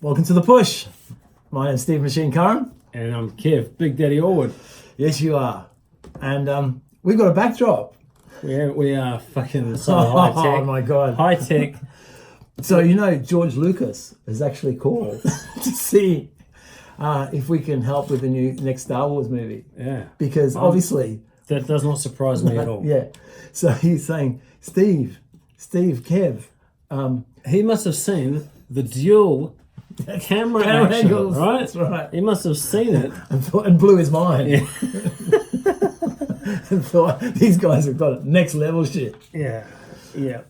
Welcome to The Push. My name's Steve Machine Curran. And I'm Kev, Big Daddy Orwood. Yes, you are. And we've got a backdrop. We are fucking so high tech. Oh my God. High tech. So, George Lucas has actually called to see if we can help with the next Star Wars movie. Yeah. Because obviously... That does not surprise me at all. Yeah. So he's saying, Steve, Kev. He must have seen the dual camera action, angles. right? That's right. He must have seen it. And blew his mind. Yeah. And thought, these guys have got next level shit. Yeah. Yeah.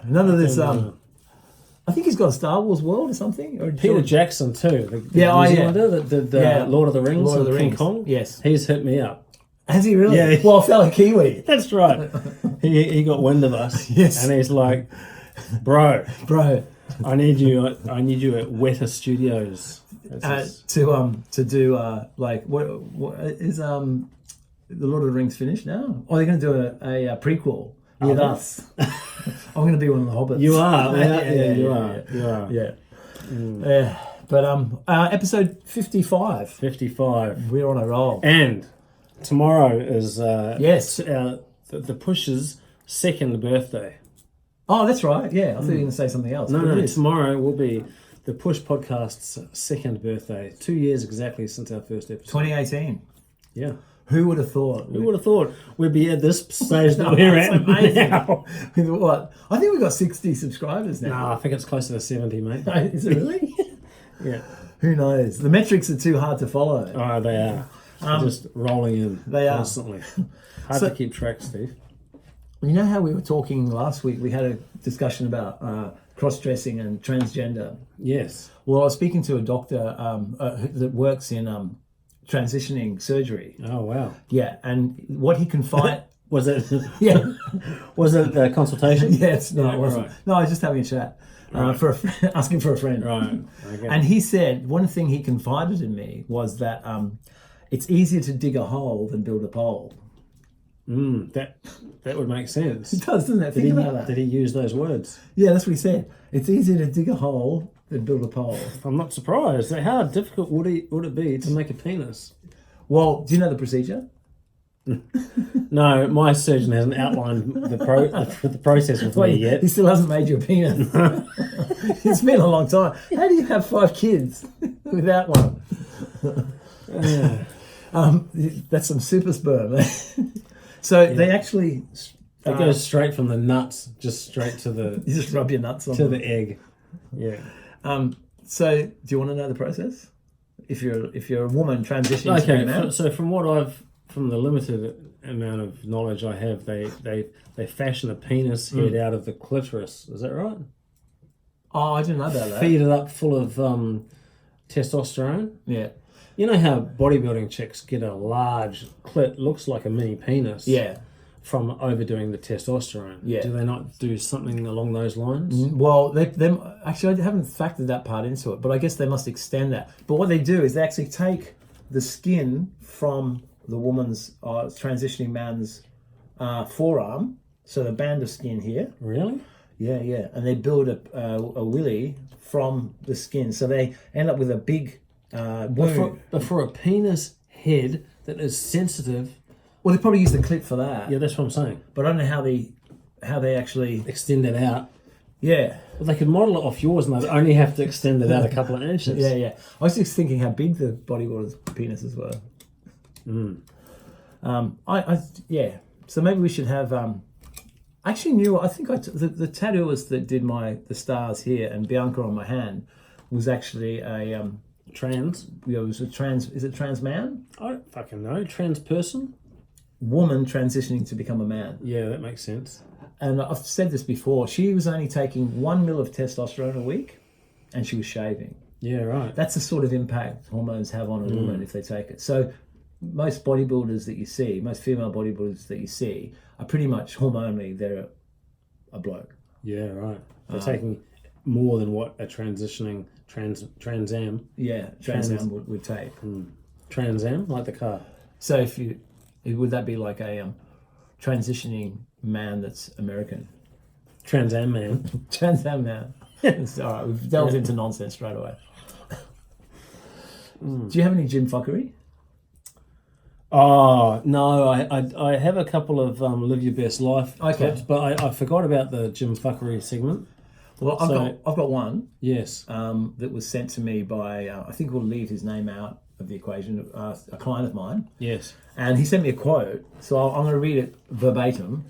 None of this... I think he's got a Star Wars world or something. Or Peter Jackson too. The Yeah, New Zealander that did Lord of the Rings Lord of the and King Rings. Kong. Yes. He's hit me up. Has he really? Yeah. Well, fellow Kiwi. That's right. He got wind of us. Yes. And he's like, bro, I need you at Weta Studios. To do what is the Lord of the Rings finished now? Oh, they're going to do a prequel with us. I'm going to be one of the hobbits. You are. You are. Yeah. Yeah. But episode 55. 55. We're on a roll. And tomorrow is yes, the Push's second birthday. Oh, that's right. Yeah, I thought you were going to say something else. No. Tomorrow will be the Push podcast's second birthday. 2 years exactly since our first episode. 2018. Yeah. Who would have thought? Who would have thought we'd be at this stage that we're at amazing. now? What? I think we've got 60 subscribers now. No, I think it's closer to 70, mate. Is it really? Yeah. Who knows? The metrics are too hard to follow. Oh, they are. Just rolling in they constantly. Hard to keep track, Steve. You know how we were talking last week? We had a discussion about cross-dressing and transgender. Yes. Well, I was speaking to a doctor that works in transitioning surgery. Oh, wow. Yeah, and what he can find... Was it? Yeah. Was it a consultation? Yes. No, Yeah, it wasn't. right. No, I was just having a chat. Asking for a friend. Right. Okay. And he said one thing he confided in me was that it's easier to dig a hole than build a pole. That would make sense. It does, doesn't it? Think about that. Did he use those words? Yeah, that's what he said. It's easier to dig a hole than build a pole. I'm not surprised. How difficult would it be to make a penis? Well, do you know the procedure? No, my surgeon hasn't outlined the process with me yet. He still hasn't made you a penis. It's been a long time. How do you have 5 kids without one? That's some super sperm. So they actually... It goes straight from the nuts, just straight to the... You just rub your nuts on to the egg. Yeah. So do you want to know the process? If you're a woman transitioning to a man? So from the limited amount of knowledge I have, they fashion a penis head out of the clitoris. Is that right? Oh, I didn't know about that. Feed it up full of testosterone. Yeah. You know how bodybuilding chicks get a large clit, looks like a mini penis. Yeah. From overdoing the testosterone. Yeah. Do they not do something along those lines? Well, actually, I haven't factored that part into it, but I guess they must extend that. But what they do is they actually take the skin from the woman's transitioning man's forearm, so the band of skin here. Really? Yeah, and they build a willy from the skin, so they end up with a big wound. But for a penis head that is sensitive. Well, they probably use the clit for that. Yeah, that's what I'm saying. But I don't know how they actually extend it out. Yeah. Well, they could model it off yours, and they'd only have to extend it out a couple of inches. Yeah. I was just thinking how big the bodybuilders' penises were. So maybe we should have. I actually knew. I think the tattooist that did the stars here and Bianca on my hand was actually a trans. Yeah, it was a trans. Is it trans man? I don't fucking know. Trans person. Woman transitioning to become a man. Yeah, that makes sense. And I've said this before. She was only taking 1 ml of testosterone a week, and she was shaving. Yeah, right. That's the sort of impact hormones have on a woman if they take it. So most bodybuilders that you see, most female bodybuilders that you see, are pretty much hormonally they're a bloke. Yeah, right. They're taking more than what a transitioning Trans Am. Yeah, Trans Am would take. Trans Am, like the car. So would that be like a transitioning man that's American? Trans Am man. Trans Am man. It's all right. We've delved into nonsense straight away. Do you have any gym fuckery? Oh no, I have a couple of live your best life Okay. tips, but I forgot about the gym fuckery segment. Well, I've got one Yes. that was sent to me by I think we'll leave his name out of the equation. A client of mine, Yes. and he sent me a quote. So I'm going to read it verbatim.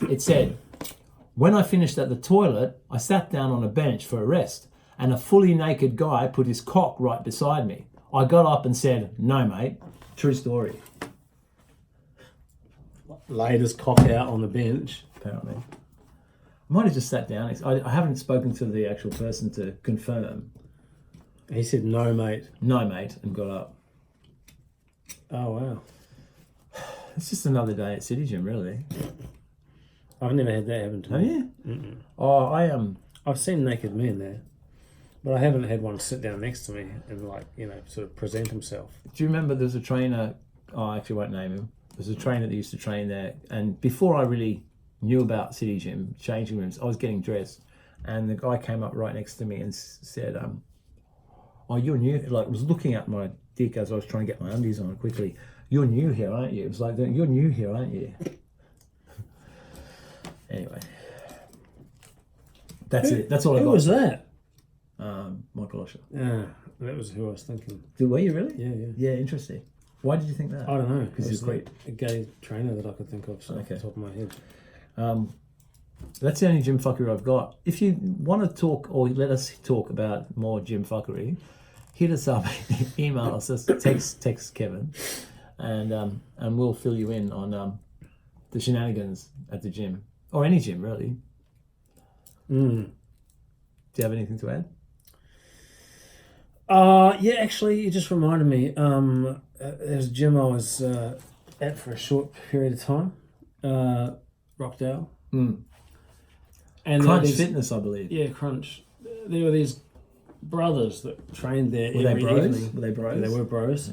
It said, "When I finished at the toilet, I sat down on a bench for a rest, and a fully naked guy put his cock right beside me. I got up and said, 'No, mate.' True story." Laid his cock out on the bench. Apparently, I might have just sat down. I haven't spoken to the actual person to confirm. He said, "No, mate." No, mate, and got up. Oh wow. It's just another day at City Gym, really. I've never had that happen to Have me. you? Oh, I am. I've seen naked men there, but I haven't had one sit down next to me and sort of present himself. Do you remember there's a trainer? Oh, I actually won't name him. There's a trainer that used to train there, and before I really knew about City Gym changing rooms, I was getting dressed, and the guy came up right next to me and said, "Oh, you're new." Like, was looking at my dick as I was trying to get my undies on quickly. "You're new here, aren't you?" It was like, "You're new here, aren't you?" Anyway, that's it. That's all I got. Who was that? Michael Osher. Yeah, that was who I was thinking. Were you really? Yeah. Yeah, interesting. Why did you think that? I don't know. Because he's It was great. a gay trainer that I could think of off Okay. the top of my head. That's the only gym fuckery I've got. If you want to talk or let us talk about more gym fuckery, hit us up, email us, text Kevin, and we'll fill you in on the shenanigans at the gym or any gym really. Do you have anything to add? Yeah, actually, you just reminded me. There's a gym I was at for a short period of time, Rockdale. And Crunch these- Fitness, I believe. Yeah, Crunch. There were these brothers that trained there Were they every bros? evening. Were they bros? Yeah, they were bros.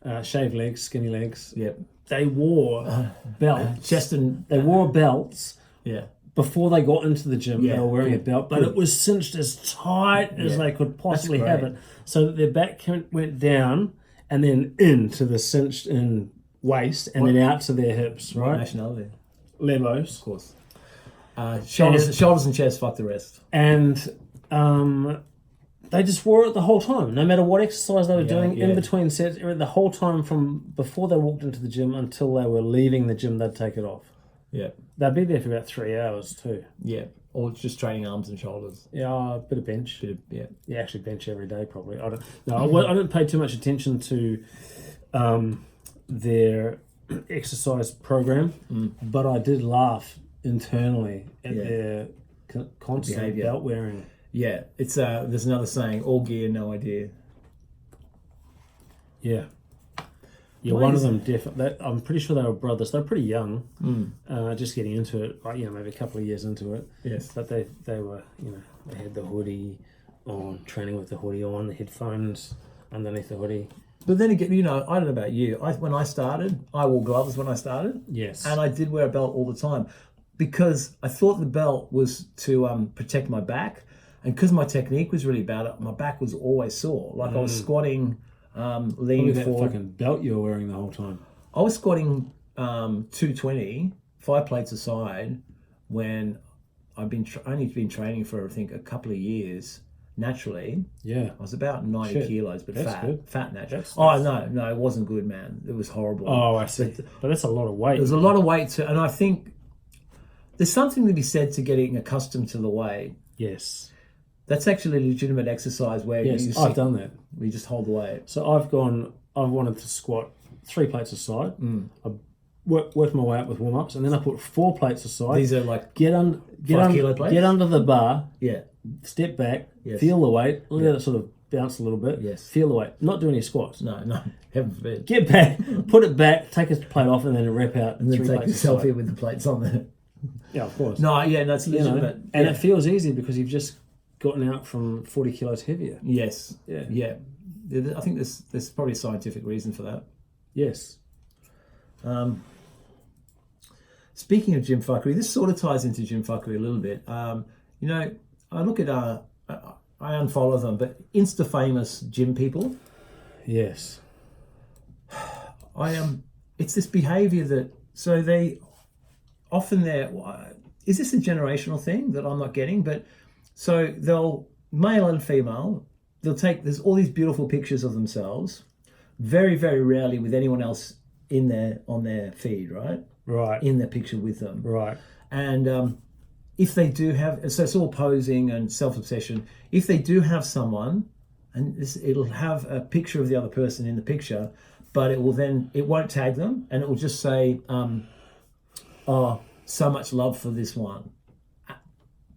Yeah. Shaved legs, skinny legs. Yep. They wore belts. Chest and They wore belts yeah. before they got into the gym. Yeah, They were wearing a good, belt, but good. it was cinched as tight as Yeah. they could possibly That's have great. it, so that their back went down and then into the cinched in waist and then out to their hips. Right Right, nationality, Lebos. of course. Shoulders and chest. Fuck the rest. And they just wore it the whole time, no matter what exercise they were doing, yeah. in between sets, the whole time from before they walked into the gym until they were leaving the gym, they'd take it off. Yeah. They'd be there for about 3 hours too. Yeah. Or just training arms and shoulders. Yeah, a bit of bench. Yeah. Yeah, actually bench every day probably. I don't pay too much attention to their exercise program, but I did laugh internally at their constant Behaviour. belt wearing. Yeah. It's there's another saying: all gear, no idea. Yeah. Yeah, Why one is of them I'm pretty sure they were brothers. They were pretty young, just getting into it. Like, maybe a couple of years into it. Yes. But they were, they had the hoodie on, training with the hoodie on, the headphones underneath the hoodie. But then again, I don't know about you. When I started, I wore gloves when I started. Yes. And I did wear a belt all the time because I thought the belt was to protect my back. And because my technique was really bad, my back was always sore. Like I was squatting, leaning that forward. fucking belt you were wearing the whole time. I was squatting 220, 5 plates aside, when I've only been training for I think a couple of years naturally. Yeah. I was about 90 Shit. kilos, but That's fat, good. fat naturally. That's- No, it wasn't good, man. It was horrible. Oh, I see. But that's a lot of weight. There's a lot of weight to, and I think there's something to be said to getting accustomed to the weight. Yes. That's actually a legitimate exercise where Yes, I've done that. you just hold the weight. So I've wanted to squat 3 plates aside. I worked my way up with warm-ups, and then I put 4 plates aside. These are like, Get 5 kilo plates? get under the bar, yeah, step back, Yes. feel the weight, let it sort of bounce a little bit. Yes. Feel the weight. Not do any squats. no, heaven forbid. Get back, put it back, take a plate off, and then rep out And then 3 take a plates aside. selfie with the plates on there. Yeah, of course. No, yeah, that's You know, legitimate. and yeah. it feels easy because you've just gotten out from 40 kilos heavier. Yes. Yeah. Yeah. I think there's probably a scientific reason for that. Yes. Speaking of gym fuckery, this sort of ties into gym fuckery a little bit. I look at I unfollow them, but Insta famous gym people. Yes. It's this behaviour that so they often is this a generational thing that I'm not getting? But so they'll male and female. There's all these beautiful pictures of themselves, very, very rarely with anyone else on their feed, right? Right. In their picture with them. Right. And if they do have, so it's all posing and self-obsession. If they do have someone, and it'll have a picture of the other person in the picture, but it won't tag them, and it will just say, oh, so much love for this one.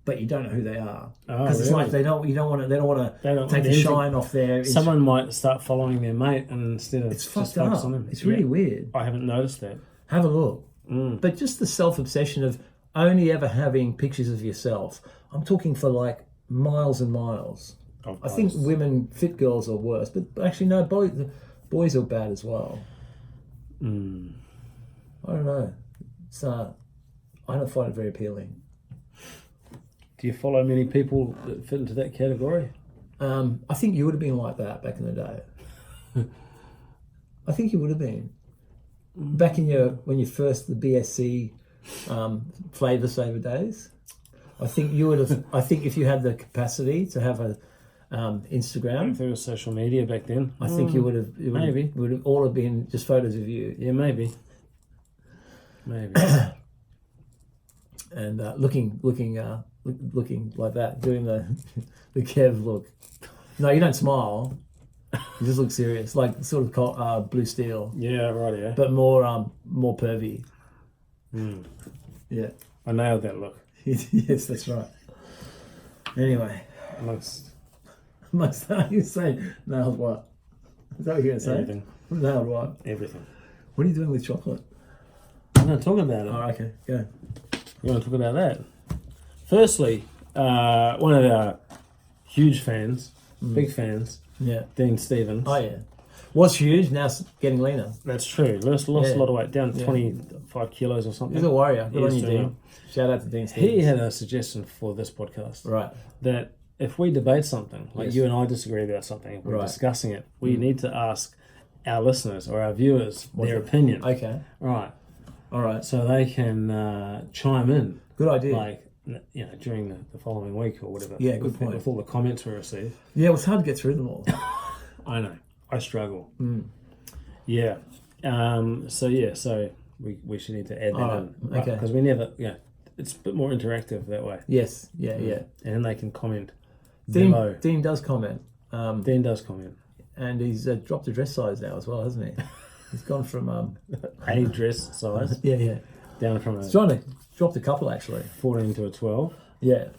But you don't know who they are, because it's like they don't want to take the shine off their. Someone might start following their mate, and instead of it's just fucked up. on them. It's really weird. I haven't noticed that. Have a look. But just the self-obsession of only ever having pictures of yourself. I'm talking for like miles and miles. I think women, fit girls are worse, but actually no, boys are bad as well. I don't know. I don't find it very appealing. Do you follow many people that fit into that category? I think you would have been like that back in the day. I think you would have been. Back in when you first, the BSC Flavor Saver days, I think you would have, I think if you had the capacity to have a Instagram. If there was social media back then. I think you would have, maybe. Would have all have been just photos of you. Yeah, maybe. And looking like that, doing the Kev look. No, you don't smile. You just look serious, like sort of blue steel. Yeah, right. Yeah, but more pervy. Yeah, I nailed that look. Yes, that's right. Anyway, amongst you say nailed what? Is that what you're gonna say? Everything. Nailed what? Everything. What are you doing with chocolate? I'm going to talk about it. Oh, okay, go. You want to talk about that? Firstly, one of our huge fans, big fans, Dean Stevens. Oh yeah, was huge. Now it's getting leaner. That's true. Lost a lot of weight, down 25 kilos or something. He's a warrior. Good on you, doing Dean. Shout out to Dean Stevens. He had a suggestion for this podcast. Right. That if we debate something, like you and I disagree about something, if we're discussing it, we need to ask our listeners or our viewers their opinion. Okay. All right. So they can chime in. Good idea. Like, during the following week or whatever. Yeah, good point. With all the comments we receive. Yeah, it was hard to get through them all. I know. I struggle. Yeah. So we should need to add that in. Okay. Because we never, it's a bit more interactive that way. Yes. Yeah. And they can comment below. Dean does comment. Dean does comment. And he's dropped a dress size now as well, hasn't he? He's gone from a dress size. Yeah. Down from He's trying to dropped a couple actually. 14 to a 12. Yeah.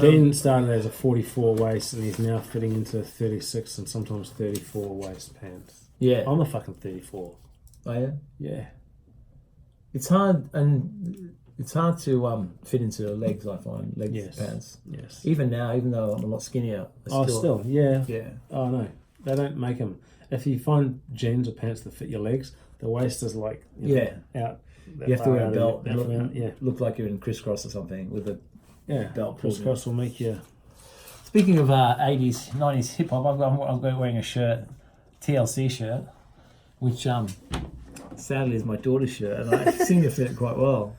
Dean started as a 44 waist and he's now fitting into 36 and sometimes 34 waist pants. Yeah. I'm a fucking 34. Oh yeah? Yeah. It's hard to fit into legs, I find. Pants. Yes. Even now, even though I'm a lot skinnier. Still, yeah. Yeah. Oh no, they don't make them. If you find jeans or pants that fit your legs, the waist is like out. You have to wear a belt. Look like you're in crisscross or something with a belt. Crisscross will make you. Speaking of 80s, 90s hip hop, I'm wearing a shirt, TLC shirt, which sadly is my daughter's shirt, and I seem to fit it quite well.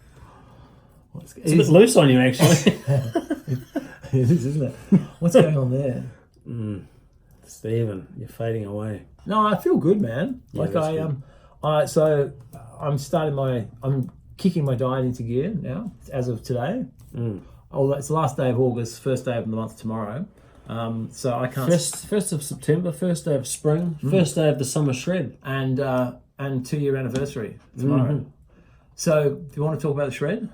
It's a bit loose on you, actually. It is, isn't it? What's going on there? Stephen, you're fading away. No, I feel good, man. Yeah, so I'm kicking my diet into gear now as of today. Although it's the last day of August, first day of the month tomorrow. So I can't. First of September, first day of spring, first day of the summer shred, and 2-year anniversary tomorrow. So do you want to talk about the shred?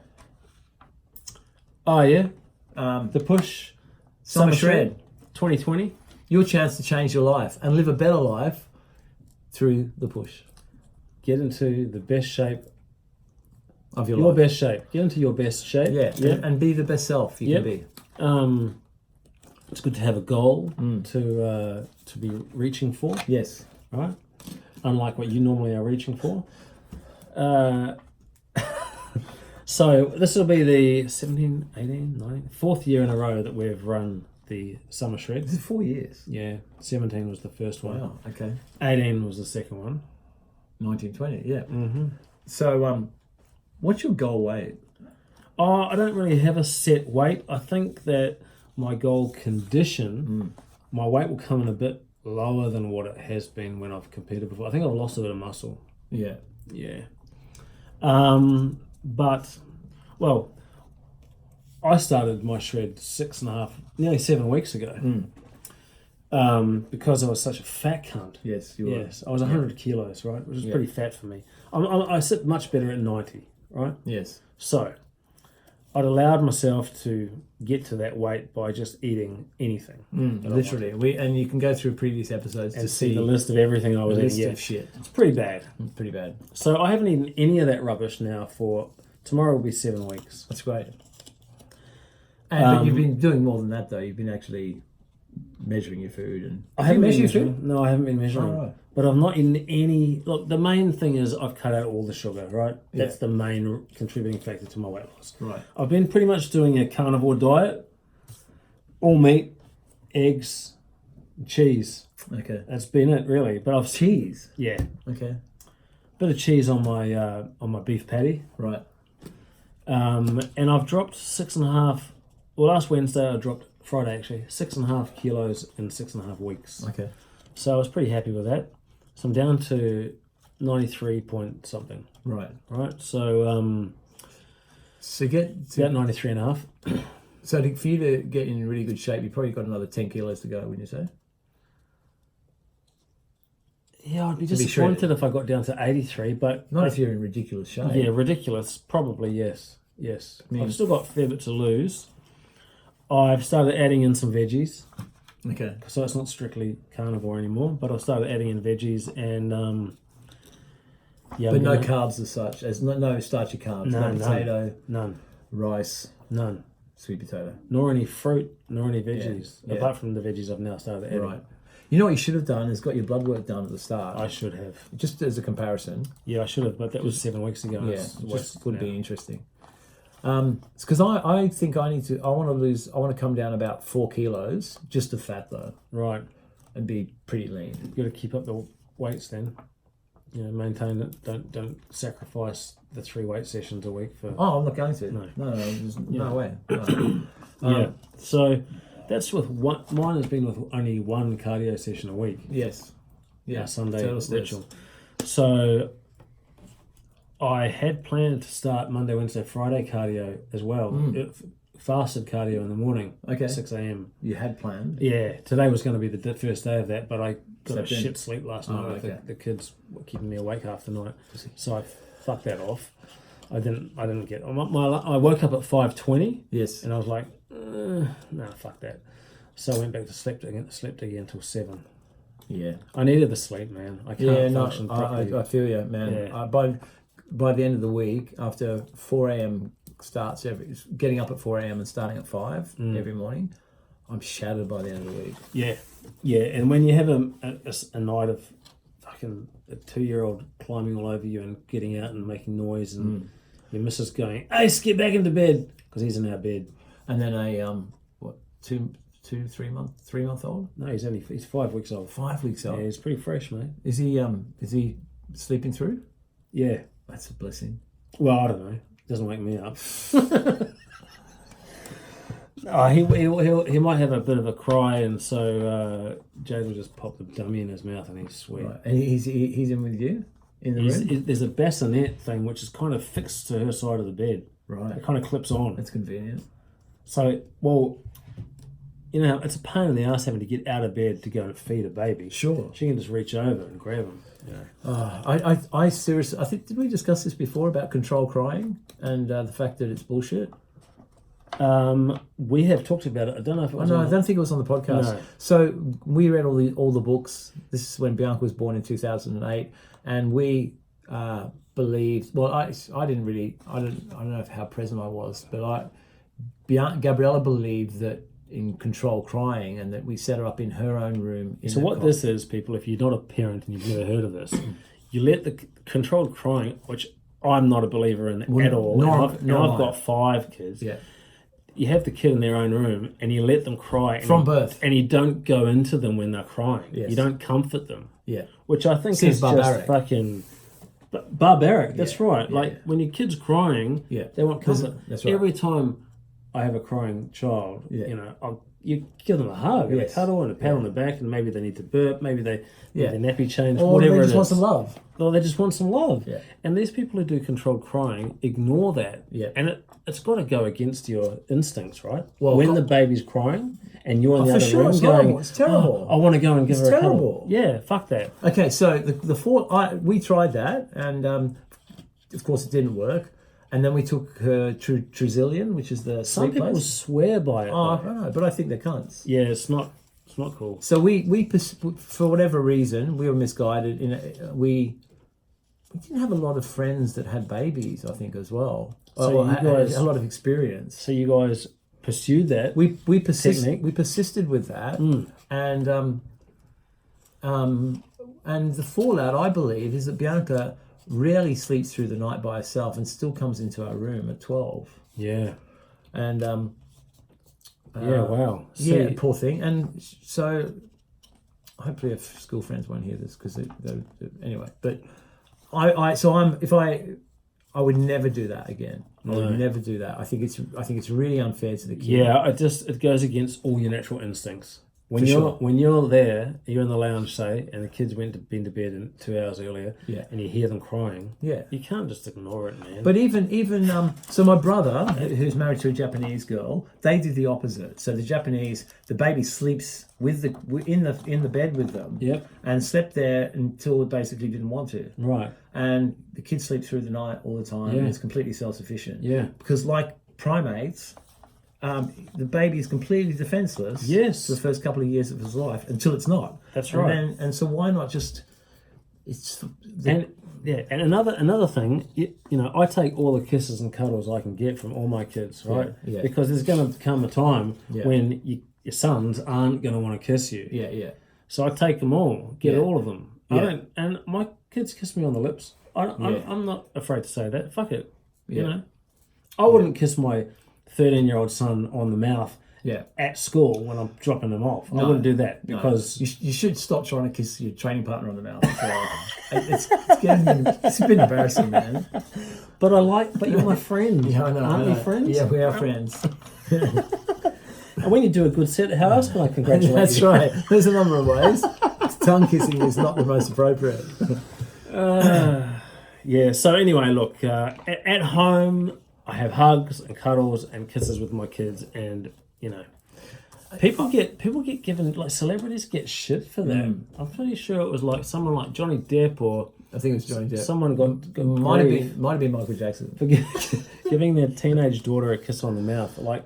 Oh yeah, the push summer shred 2020. Your chance to change your life and live a better life through the push. Get into the best shape of your life. Best shape. Get into your best shape. Yeah. And be the best self you can be. It's good to have a goal to be reaching for. Yes. Right? So this will be the 17, 18, 19, fourth year in a row that we've run the summer shred. This is 4 years. Yeah, 17 was the first one. Wow. Okay. 18 was the second one. 1920. Yeah. Mm-hmm. So, what's your goal weight? Oh, I don't really have a set weight. I think that my goal condition, my weight will come in a bit lower than what it has been when I've competed before. I think I've lost a bit of muscle. Yeah. Yeah. But, well, I started my shred 6.5, nearly 7 weeks ago. Because I was such a fat cunt. Yes, you were. Yes, I was 100 kilos, right? Which is pretty fat for me. I sit much better at 90, right? Yes. So, I'd allowed myself to get to that weight by just eating anything. Literally. And you can go through previous episodes And to see see the list of everything I was list eating. Yeah. of shit. It's pretty bad. Pretty bad. So I haven't eaten any of that rubbish now for, tomorrow will be 7 weeks. That's great. But you've been doing more than that, though. You've been actually measuring your food. And I haven't measured been your measuring. No, I haven't been measuring. Oh, right. But I've not eaten any. Look, the main thing is I've cut out all the sugar, right? That's the main contributing factor to my weight loss. Right. I've been pretty much doing a carnivore diet, all meat, eggs, cheese. Okay. That's been it, really. But I've Cheese. yeah, Okay. bit of cheese on my beef patty. Right. And I've dropped 6.5. Well, last Wednesday I dropped Friday actually 6.5 kilos in 6.5 weeks. Okay. So I was pretty happy with that. So I'm down to 93 point something. Right. Right. So So about 93 and a half. for you to get in really good shape, you probably got another 10 kilos to go, wouldn't you say? Yeah, I'd be be disappointed if I got down to 83, but Not if you're in ridiculous shape. yeah, ridiculous. Probably yes. Yes. mean- I've still got a fair bit to lose. I've started adding in some veggies. Okay. So it's not strictly carnivore anymore, but I've started adding in veggies and yeah. But I'm no gonna- carbs as such. As no starchy carbs. No, No none. potato, None. rice, None. sweet potato. Nor any fruit, nor any veggies. yeah. Apart from the veggies I've now started adding. Right. You know what you should have done is got your blood work done at the start. I should have. Just as a comparison. Yeah, I should have, but that was 7 weeks ago. Yeah. It's Just would now. be interesting. It's because I think I want to come down about 4 kilos, just of fat though, Right. and be pretty lean. You've got to keep up the weights then. You know, maintain it. Don't sacrifice the 3 weight sessions a week for. Oh, I'm not going to. No. There's no way. No. Yeah. So that's with one. Mine has been with only 1 cardio session a week. Yes. Yeah. Our Sunday Turtle stairs. ritual. So I had planned to start Monday, Wednesday, Friday cardio as well. Fasted cardio in the morning. Okay. 6 a.m. You had planned. Yeah, today was going to be the first day of that, but I got a Slept in. shit sleep last night. Oh, okay. The kids were keeping me awake half the night, so I fucked that off. I didn't get. I woke up at 5:20, Yes. and I was like, no, fuck that. So I went back to slept again until 7. Yeah. I needed the sleep, man. I can't Yeah. No. function properly. I feel you, man. Yeah. By the end of the week, after 4 a.m. starts getting up at 4 a.m. and starting at 5 every morning, I'm shattered by the end of the week. Yeah, yeah. And when you have a night of fucking a 2-year-old climbing all over you and getting out and making noise, and your missus going, "Ace, get back into bed," because he's in our bed. And then a 3 month old? No, he's 5 weeks old. 5 weeks old. Yeah, he's pretty fresh, mate. Is he sleeping through? Yeah. That's a blessing. Well, I don't know. Doesn't wake me up. He might have a bit of a cry, and so Jade will just pop the dummy in his mouth, and he's sweet. Right. And he's in with you in the room? There's a bassinet thing which is kind of fixed to her side of the bed. Right. It kind of clips on. That's convenient. So, well, you know, it's a pain in the ass having to get out of bed to go and feed a baby. Sure. She can just reach over and grab him. You know. I seriously, I think, did we discuss this before about control crying and the fact that it's bullshit? We have talked about it. I don't know if it was. No, on I don't think it was on the podcast. No. So we read all the books. This is when Bianca was born in 2008, and we believed. Well, I didn't really. I don't know how present I was, but Gabriella believed that in control crying, and that we set her up in her own room. So what this is, people, if you're not a parent and you've never heard of this, you let the controlled crying, which I'm not a believer in at all. And I've got 5 kids. Yeah. You have the kid in their own room and you let them cry. From birth. And you don't go into them when they're crying. Yes. You don't comfort them. Yeah. Which I think Seems is barbaric. just fucking barbaric. That's right. Yeah, like when your kid's crying, they want comfort. That's right. Every time I have a crying child, you give them a hug, and a cuddle, and a pat on the back, and maybe they need to burp, maybe they need their nappy change, or whatever they just it want is. some love. Or they just want some love. Yeah. And these people who do controlled crying ignore that. Yeah. And it's got to go against your instincts, right? Well, when the baby's crying and you're in the other room it's going, horrible. It's terrible. I want to go and give her a terrible. cuddle. Yeah, fuck that. Okay, so we tried that, and of course it didn't work. And then we took her Trazilian, which is the Some sleep people place. swear by it. Oh, I though. don't know, but I think they're cunts. Yeah, it's not cool. So we for whatever reason, we were misguided. We didn't have a lot of friends that had babies, I think, as well. So you guys, a lot of experience. So you guys pursued that. We persisted with that, and the fallout, I believe, is that Bianca rarely sleeps through the night by herself and still comes into our room at 12. Yeah. And wow. yeah, poor thing. And so hopefully her school friends won't hear this because anyway. But I would never do that again. I would never do that. I think it's really unfair to the kid. Yeah, it goes against all your natural instincts. When you're there, you're in the lounge, say, and the kids been to bed in 2 hours earlier, and you hear them crying, you can't just ignore it, man. But even so, my brother, who's married to a Japanese girl, they did the opposite. So the baby sleeps in the bed with them, and slept there until it basically didn't want to. Right. And the kid sleeps through the night all the time. And it's completely self-sufficient. Yeah. Because like primates, the baby is completely defenseless for the first couple of years of his life until it's not. That's right. And so why not just... And another thing, I take all the kisses and cuddles I can get from all my kids, right? Yeah. Because there's going to come a time when your sons aren't going to want to kiss you. Yeah. So I take them all, get all of them. And my kids kiss me on the lips. I'm not afraid to say that. Fuck it. You know, I wouldn't kiss my 13-year-old son on the mouth at school when I'm dropping him off. I wouldn't do that because you should stop trying to kiss your training partner on the mouth. It's a bit embarrassing, man. But you're my friend. Yeah, I know. Aren't we friends? Yeah, we are friends. And when you do a good set, how else can I congratulate That's you? right. There's a number of ways. Tongue kissing is not the most appropriate. So anyway, look, at home I have hugs and cuddles and kisses with my kids, and people get given, like, celebrities get shit for that. I'm pretty sure it was like someone like Johnny Depp, or I think it was Johnny Depp. Someone got might have been Michael Jackson for giving their teenage daughter a kiss on the mouth. Like,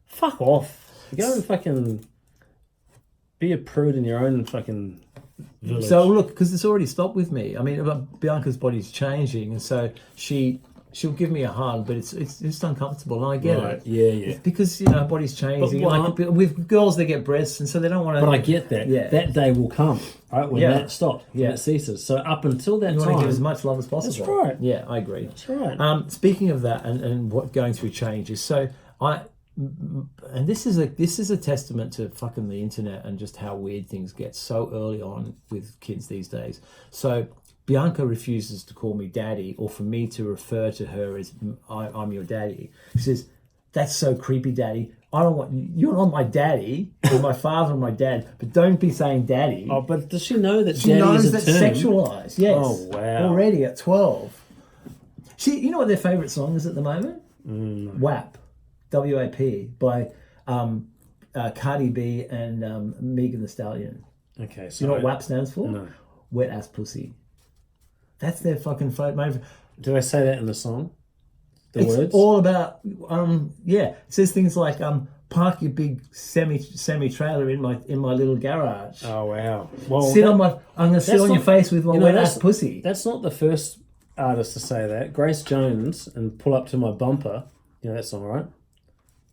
fuck off. Go and fucking be a prude in your own fucking village. So look, because it's already stopped with me. I mean, Bianca's body's changing, and so she'll give me a hug, but it's just uncomfortable, and I get it. Yeah. It's because her body's changing. With girls, they get breasts, and so they don't want to. But I get that. Yeah. That day will come, right? When that stops, when it ceases. So up until that you time, want to give as much love as possible. That's right. Yeah, I agree. That's right. Speaking of that, and what going through changes, so and this is a testament to fucking the internet and just how weird things get so early on with kids these days. So Bianca refuses to call me daddy, or for me to refer to her as I'm your daddy. She says, "That's so creepy, daddy. I don't want you're not my daddy or my father or my dad, but don't be saying daddy." Oh, but does she know that she daddy knows is a that's term? sexualized? Yes. Oh wow! Already at 12. You know what their favorite song is at the moment? WAP. WAP by Cardi B and Megan Thee Stallion. Okay, so you know what WAP stands for? No. Wet ass pussy. That's their fucking favorite. Do they say that in the song? It's words? All about it says things like park your big semi trailer in my little garage. Oh wow! Well, I'm gonna sit on your face with my wet ass pussy. That's not the first artist to say that. Grace Jones and Pull Up to My Bumper. You know that song, right?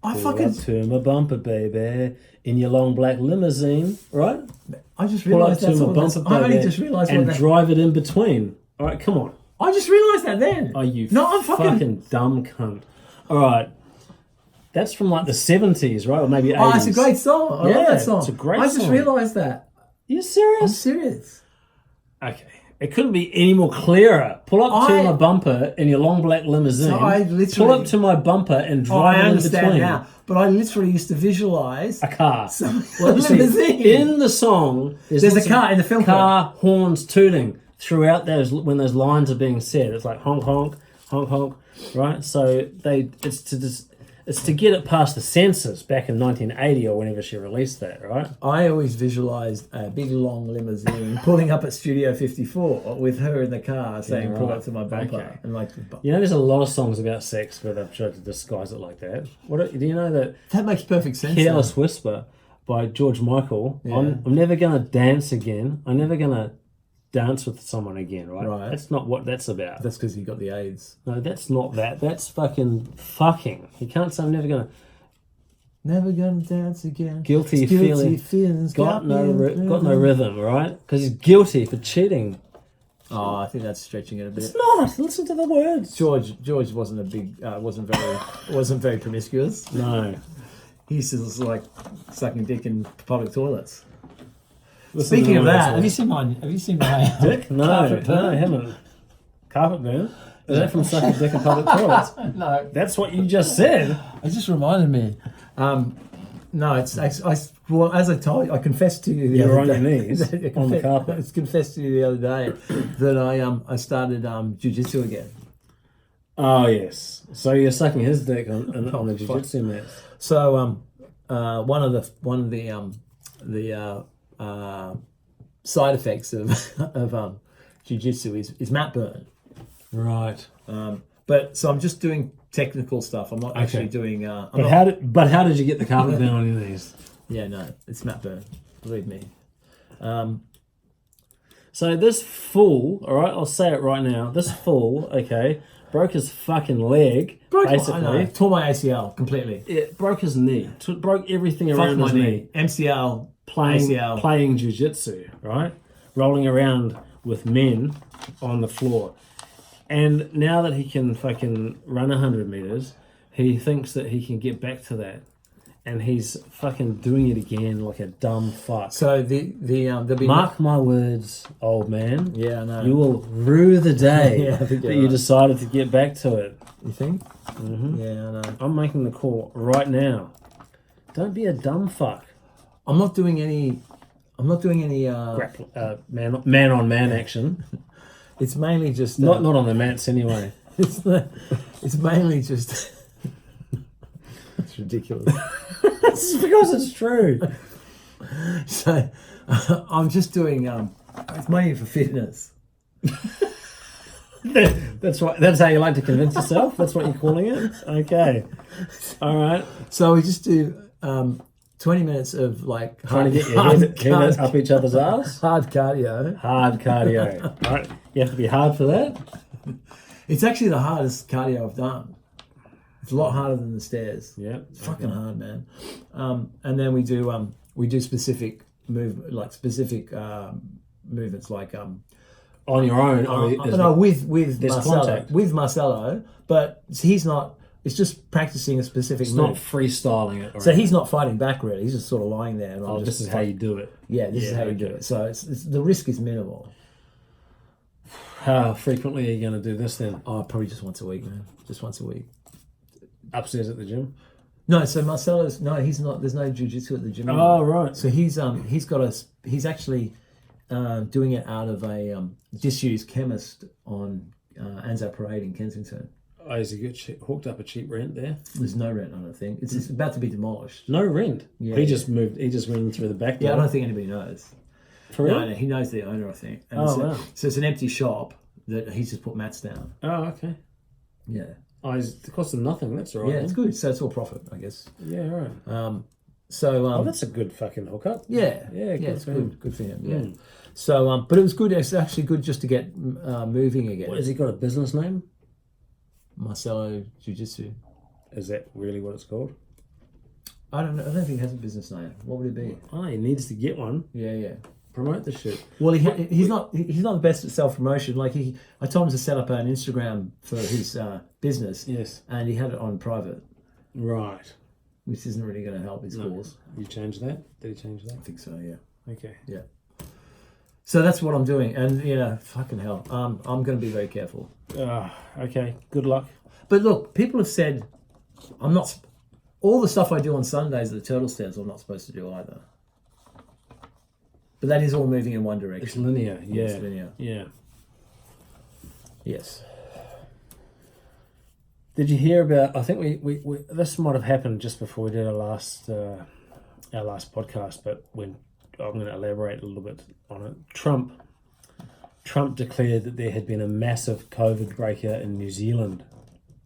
Pull up to my bumper, baby, in your long black limousine, right? I just realised that's what bumper, I only just realised and drive it in between. All right, come on. I just realised that then. Oh, you no, I'm fucking dumb cunt. All right. That's from like the 70s, right? Or maybe 80s. Oh, it's a great song. I love that song. It's a great I song. just realised that. You serious? I'm serious. Okay. It couldn't be any more clearer. Pull up to my bumper in your long black limousine. So I literally pull up to my bumper and drive I in understand between. now, but I literally used to visualise A car. Well, You see, limousine. in the song, There's a lots of car in the film. car horns tooting throughout those when those lines are being said. It's like honk honk honk honk, right? So it's to get it past the censors back in 1980 or whenever she released that, right? I always visualised a big long limousine pulling up at Studio 54 with her in the car saying, "Pull up to my bumper." Okay. And like, You know, there's a lot of songs about sex where they've tried to disguise it like that. Do you know that that makes perfect sense. Careless Whisper by George Michael? Yeah. I'm never gonna dance again. I'm never gonna dance with someone again, right? Right. That's not what that's about. That's because he got the AIDS. No, that's not that. That's fucking. You can't say I'm never gonna. Never gonna dance again. Guilty feelings got no rhythm, right? Because he's guilty for cheating. Oh, I think that's stretching it a bit. It's not. Listen to the words. George wasn't a big, wasn't very promiscuous. No. He used to just like sucking dick in public toilets. Listen Speaking to of the that, words. have you seen my Dick? No, carpet burn? I haven't. Carpet burn? Is that from sucking dick in public toilets? No, That's what you just said. it just reminded me. No, it's well, as I told you, I confessed to you the You're other on day. your knees on the carpet. I confessed to you the other day that I started jiu-jitsu again. Oh yes. So you're sucking his dick on the jiu-jitsu mats. So one of the side effects of jiu-jitsu is mat burn. Right. But so I'm just doing technical stuff. I'm not actually doing. How did you get the carpet burn on your knees? Yeah, no, it's mat burn. Believe me. So this fool, all right, I'll say it right now. This fool, okay, broke his fucking leg. Basically, tore my ACL completely. It broke his knee. Broke everything around my his knee. MCL, Playing ACL. jiu-jitsu, right? Rolling around with men on the floor. And now that he can fucking run 100 meters, he thinks that he can get back to that. And he's fucking doing it again like a dumb fuck. So there'll be Mark my words, old man. Yeah, I know. You will rue the day Yeah, I think that you're you right. decided to get back to it. You think? Mm-hmm. Yeah, I know. I'm making the call right now. Don't be a dumb fuck. I'm not doing any. Man on man action. It's mainly just Not on the mats anyway. It's mainly just. It's ridiculous. It's because it's true. So I'm just doing. It's mainly for fitness. That's right. That's how you like to convince yourself. That's what you're calling it. Okay. All right. So we just do 20 minutes of like Trying to get your head up each other's ass. hard cardio. Hard cardio. All right. You have to be hard for that. It's actually the hardest cardio I've done. It's a lot harder than the stairs. Yeah. It's fucking hard, man. And then we do specific movements like On your own. with there's Marcelo, contact. with Marcelo, but he's not. It's just practicing a specific It's move. not freestyling it. So he's not fighting back really. He's just sort of lying there. And I'm this is how you do it. Yeah, this is how you do it. So it's the risk is minimal. How frequently are you going to do this then? Oh, probably just once a week, man. Just once a week. Upstairs at the gym? No, so Marcelo's he's not. There's no jiu-jitsu at the gym. Oh, right. So he's actually doing it out of a disused chemist on Anzac Parade in Kensington. Oh, is he hooked up a cheap rent there? There's no rent, I don't think. It's about to be demolished. No rent? Yeah. He just went in through the back door? Yeah, I don't think anybody knows. For real? No, he knows the owner, I think. And Wow. So it's an empty shop that he's just put mats down. Oh, okay. Yeah. Oh, it cost him nothing. That's all right. Yeah, it's good. So it's all profit, I guess. Yeah, right. Oh, That's a good fucking hookup. yeah. Yeah, good it's for him. good for him. Yeah. So, but it was good. It's actually good just to get moving again. What, has he got a business name? Marcelo Jiu-Jitsu. Is that really what it's called? I don't know. I don't think he has a business name. What would it be? Oh, he needs to get one. Yeah. promote the shit. Well, he's not the best at self promotion. Like I told him to set up an Instagram for his business. Yes. And he had it on private, Right. which isn't really going to help his cause. You changed that? Did he change that? I think so. Yeah. Okay. Yeah. So that's what I'm doing, and fucking hell, I'm going to be very careful. Okay. Good luck. But look, people have said I'm not. All the stuff I do on Sundays at the Turtle Stands, I'm not supposed to do either. But that is all moving in one direction. It's linear. Yeah. It's linear. Yeah. Yes. Did you hear about? I think we this might have happened just before we did our last podcast, but when I'm going to elaborate a little bit on it. Trump declared that there had been a massive COVID breakout in New Zealand.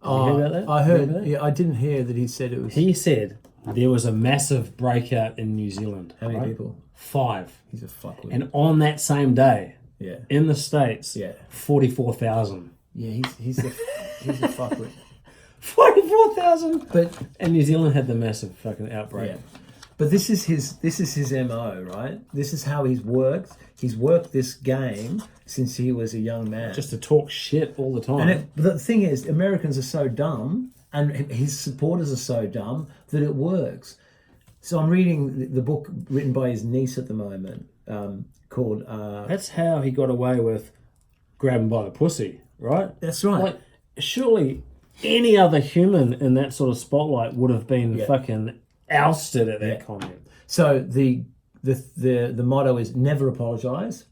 Did you hear about that? I heard. Yeah, I didn't hear that he said it was. He said there was a massive breakout in New Zealand. How many people? 5. He's a fuckwit. And on that same day, yeah, in the States, 44,000. Yeah, he's a fuckwit. 44,000. But and New Zealand had the massive fucking outbreak. Yeah. But this is his MO, right? This is how he's worked. He's worked this game since he was a young man. Just to talk shit all the time. And the thing is, Americans are so dumb, and his supporters are so dumb that it works. So I'm reading the book written by his niece at the moment, called. That's how he got away with grabbing by the pussy, right? That's right. Like, surely any other human in that sort of spotlight would have been fucking ousted at that comment. So the motto is never apologise,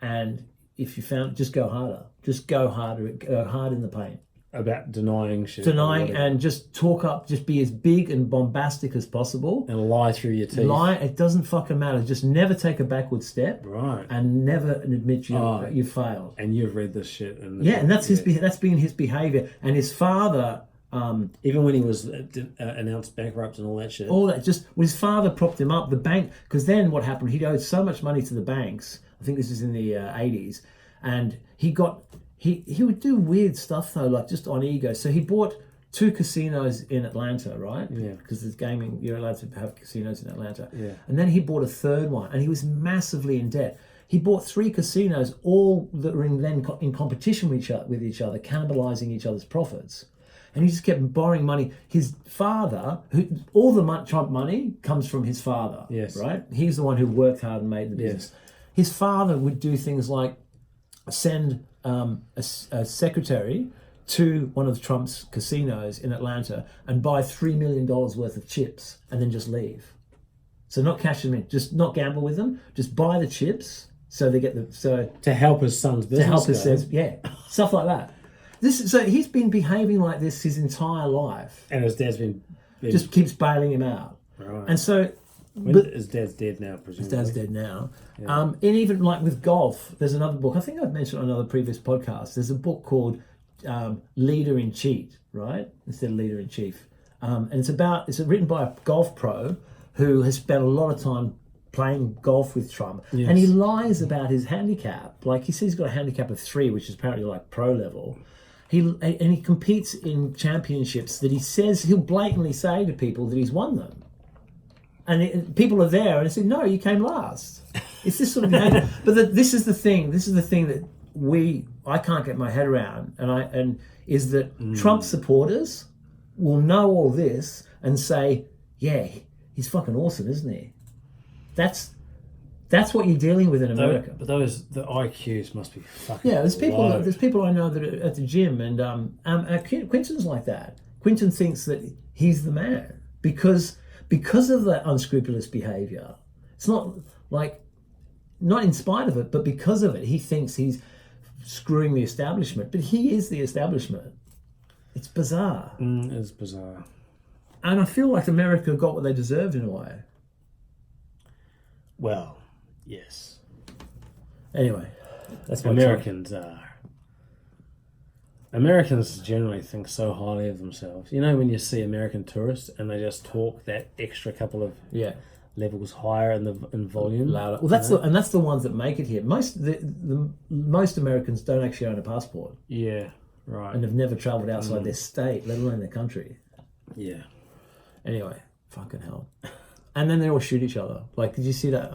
and if you found, just go harder. Just go harder. Go hard in the paint. About denying shit. And just talk up. Just be as big and bombastic as possible. And lie through your teeth. Lie. It doesn't fucking matter. Just never take a backward step. Right. And never admit you failed. And you've read this shit. And and that's that's been his behaviour. And his father. Even when he was announced bankrupt and all that shit. All that, just his father propped him up. The bank, because then what happened? He owed so much money to the banks. I think this is in the 80s, and he would do weird stuff though, like just on ego. So he bought 2 casinos in Atlanta, right? Yeah. Because there's gaming, you're allowed to have casinos in Atlanta. Yeah. And then he bought a 3rd one, and he was massively in debt. He bought 3 casinos, all that were in competition with each other, cannibalizing each other's profits. And he just kept borrowing money. His father, all the Trump money comes from his father, yes, right? He's the one who worked hard and made the business. Yes. His father would do things like send a secretary to one of Trump's casinos in Atlanta and buy $3 million worth of chips and then just leave. So not cash them in, just not gamble with them, just buy the chips so they get to help his son's business. To help his stuff like that. So he's been behaving like this his entire life, and his dad's been just keeps bailing him out. Right. And so, his dad's dead now, presumably. His dad's dead now. Yeah. And even like with golf, there's another book. I think I've mentioned on another previous podcast. There's a book called Leader in Chief, right? Instead of Leader in Chief, and it's written by a golf pro who has spent a lot of time playing golf with Trump, and he lies about his handicap. Like he says he's got a handicap of 3, which is apparently like pro level. He competes in championships that he says he'll blatantly say to people that he's won them, and people are there and they say, "No, you came last." It's this sort of behavior. But this is the thing. This is the thing that I can't get my head around, and is that Trump supporters will know all this and say, "Yeah, he's fucking awesome, isn't he?" That's what you're dealing with in America. But the IQs must be fucking there's people. low. There's people I know that are at the gym, and Quinton's like that. Quinton thinks that he's the man because of that unscrupulous behaviour. It's not in spite of it, but because of it, he thinks he's screwing the establishment. But he is the establishment. It's bizarre. It's bizarre. And I feel like America got what they deserved in a way. Well, yes. Anyway, that's my Americans generally think so highly of themselves. You know, when you see American tourists and they just talk that extra couple of levels higher in volume, louder. Well, that's the ones that make it here. Most Americans don't actually own a passport. Yeah, right. And have never travelled outside their state, let alone their country. Yeah. Anyway, fucking hell. And then they all shoot each other. Like, did you see that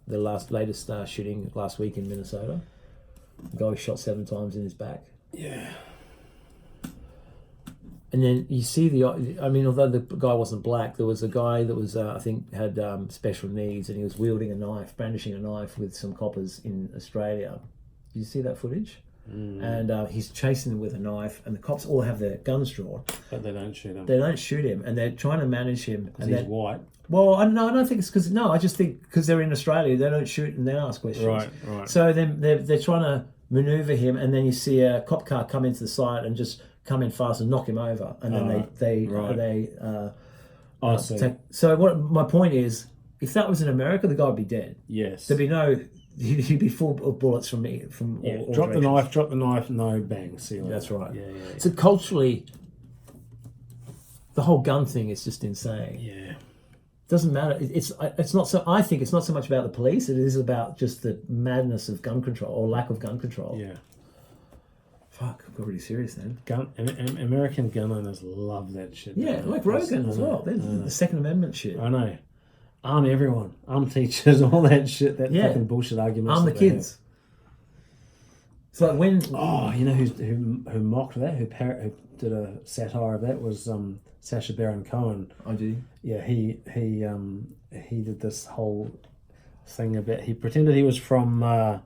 the latest shooting last week in Minnesota? The guy was shot 7 times in his back. Yeah. And then you see although the guy wasn't black, there was a guy that was, I think, had special needs, and he was wielding a knife, brandishing a knife with some coppers in Australia. Did you see that footage? And he's chasing them with a knife, and the cops all have their guns drawn. But they don't shoot him. They don't shoot him, and they're trying to manage him. Because he's white. Well, I don't think it's because... No, I just think because they're in Australia, they don't shoot and then ask questions. Right. So then they're trying to manoeuvre him, and then you see a cop car come into the site and just come in fast and knock him over, and then I see. So what my point is, if that was in America, the guy would be dead. Yes. There'd be no... He'd be full of bullets from me. All drop directions. the knife, no bang. See you later. That's right. Yeah. So culturally, the whole gun thing is just insane. Yeah. Doesn't matter. It's not so. I think it's not so much about the police. It is about just the madness of gun control or lack of gun control. Yeah. Fuck, I got really serious then. American gun owners love that shit. Yeah, like Rogan as well. The Second Amendment shit. I know. Arm everyone. Arm teachers, all that shit. That fucking bullshit arguments. Arm the kids. So like when... Oh, you know who mocked that? Who did a satire of that was Sacha Baron Cohen. Oh, did he? Yeah, he did this whole thing about... He pretended he was from... I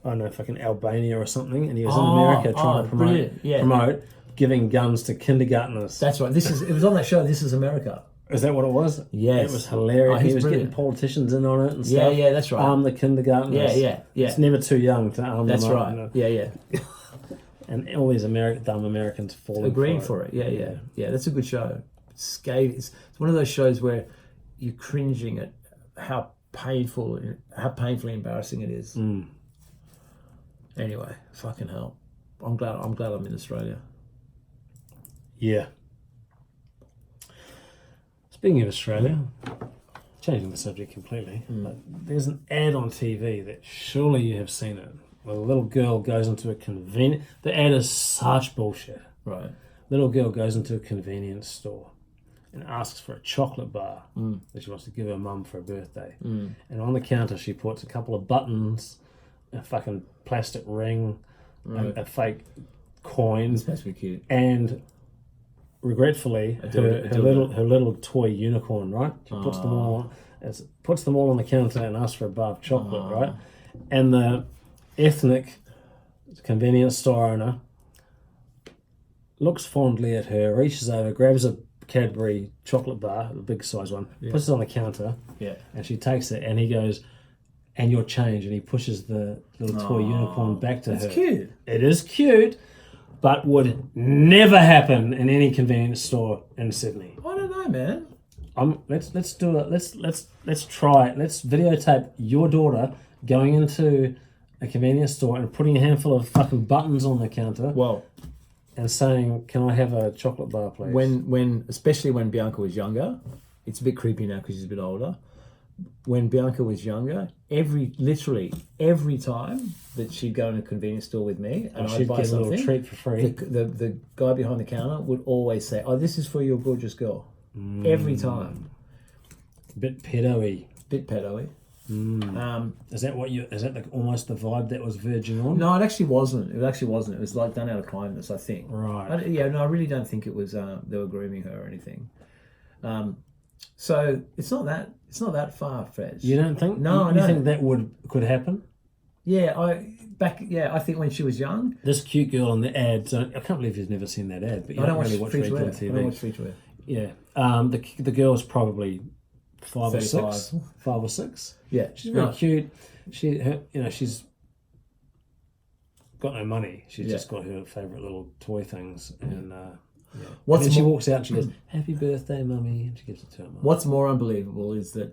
don't know, fucking Albania or something, and he was in America trying to promote giving guns to kindergartners. That's right. It was on that show, This Is America. Is that what it was? Yes. It was hilarious. He was brilliant. getting politicians in on it and stuff. Yeah, that's right. Arm the kindergartners. Yeah. It's never too young to arm That's them up. right. Yeah. And all these dumb Americans falling agreeing for it. Yeah. That's a good show. It's one of those shows where you're cringing at how painfully embarrassing it is. Anyway, fucking hell. I'm glad I'm in Australia. Yeah. Speaking of Australia, changing the subject completely, but there's an ad on TV that surely you have seen it. Where a little girl goes into a convenience... The ad is such bullshit. Right. Little girl goes into a convenience store and asks for a chocolate bar that she wants to give her mum for her birthday. And on the counter she puts a couple of buttons, a fucking plastic ring, a fake coin. It's supposed to be cute. And... regretfully, her little toy unicorn, right? She puts them all on the counter and asks for a bar of chocolate, right? And the ethnic convenience store owner looks fondly at her, reaches over, grabs a Cadbury chocolate bar, the big size one, puts it on the counter, and she takes it, and he goes, "And your change," and he pushes the little toy unicorn back to her. It's cute. It is cute. But would never happen in any convenience store in Sydney. I don't know, man. Let's do it. Let's try it. Let's videotape your daughter going into a convenience store and putting a handful of fucking buttons on the counter. Well, and saying, "Can I have a chocolate bar, please?" Especially when Bianca was younger, it's a bit creepy now because she's a bit older. When Bianca was younger, literally every time that she'd go in a convenience store with me and I'd buy something, a little treat for free. The guy behind the counter would always say, "Oh, this is for your gorgeous girl." Every time. Bit pedo-y. Bit pedo-y. Is that almost the vibe that was verging on? No, it actually wasn't. It was like done out of kindness, I think. Right. I really don't think it was. They were grooming her or anything. So it's not that far-fetched. You don't think? No, you think that could happen? Yeah, I think when she was young. This cute girl in the ad. I can't believe you've never seen that ad. But you don't really watch regular TV. I don't watch Feature. Yeah. The girl's probably 5 or 35. 6. 5 or 6. Yeah, she's very cute. She's got no money. She's just got her favourite little toy things and. And then she walks out and she goes, "Happy birthday, mummy," and she gives it to her mum. What's more unbelievable is that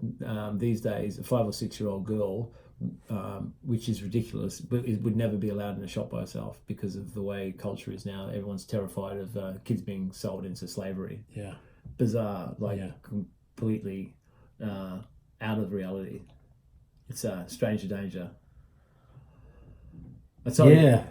these days a 5 or 6-year-old girl, which is ridiculous, but it would never be allowed in a shop by herself because of the way culture is now. Everyone's terrified of kids being sold into slavery. Yeah, bizarre, completely out of reality. It's a stranger danger.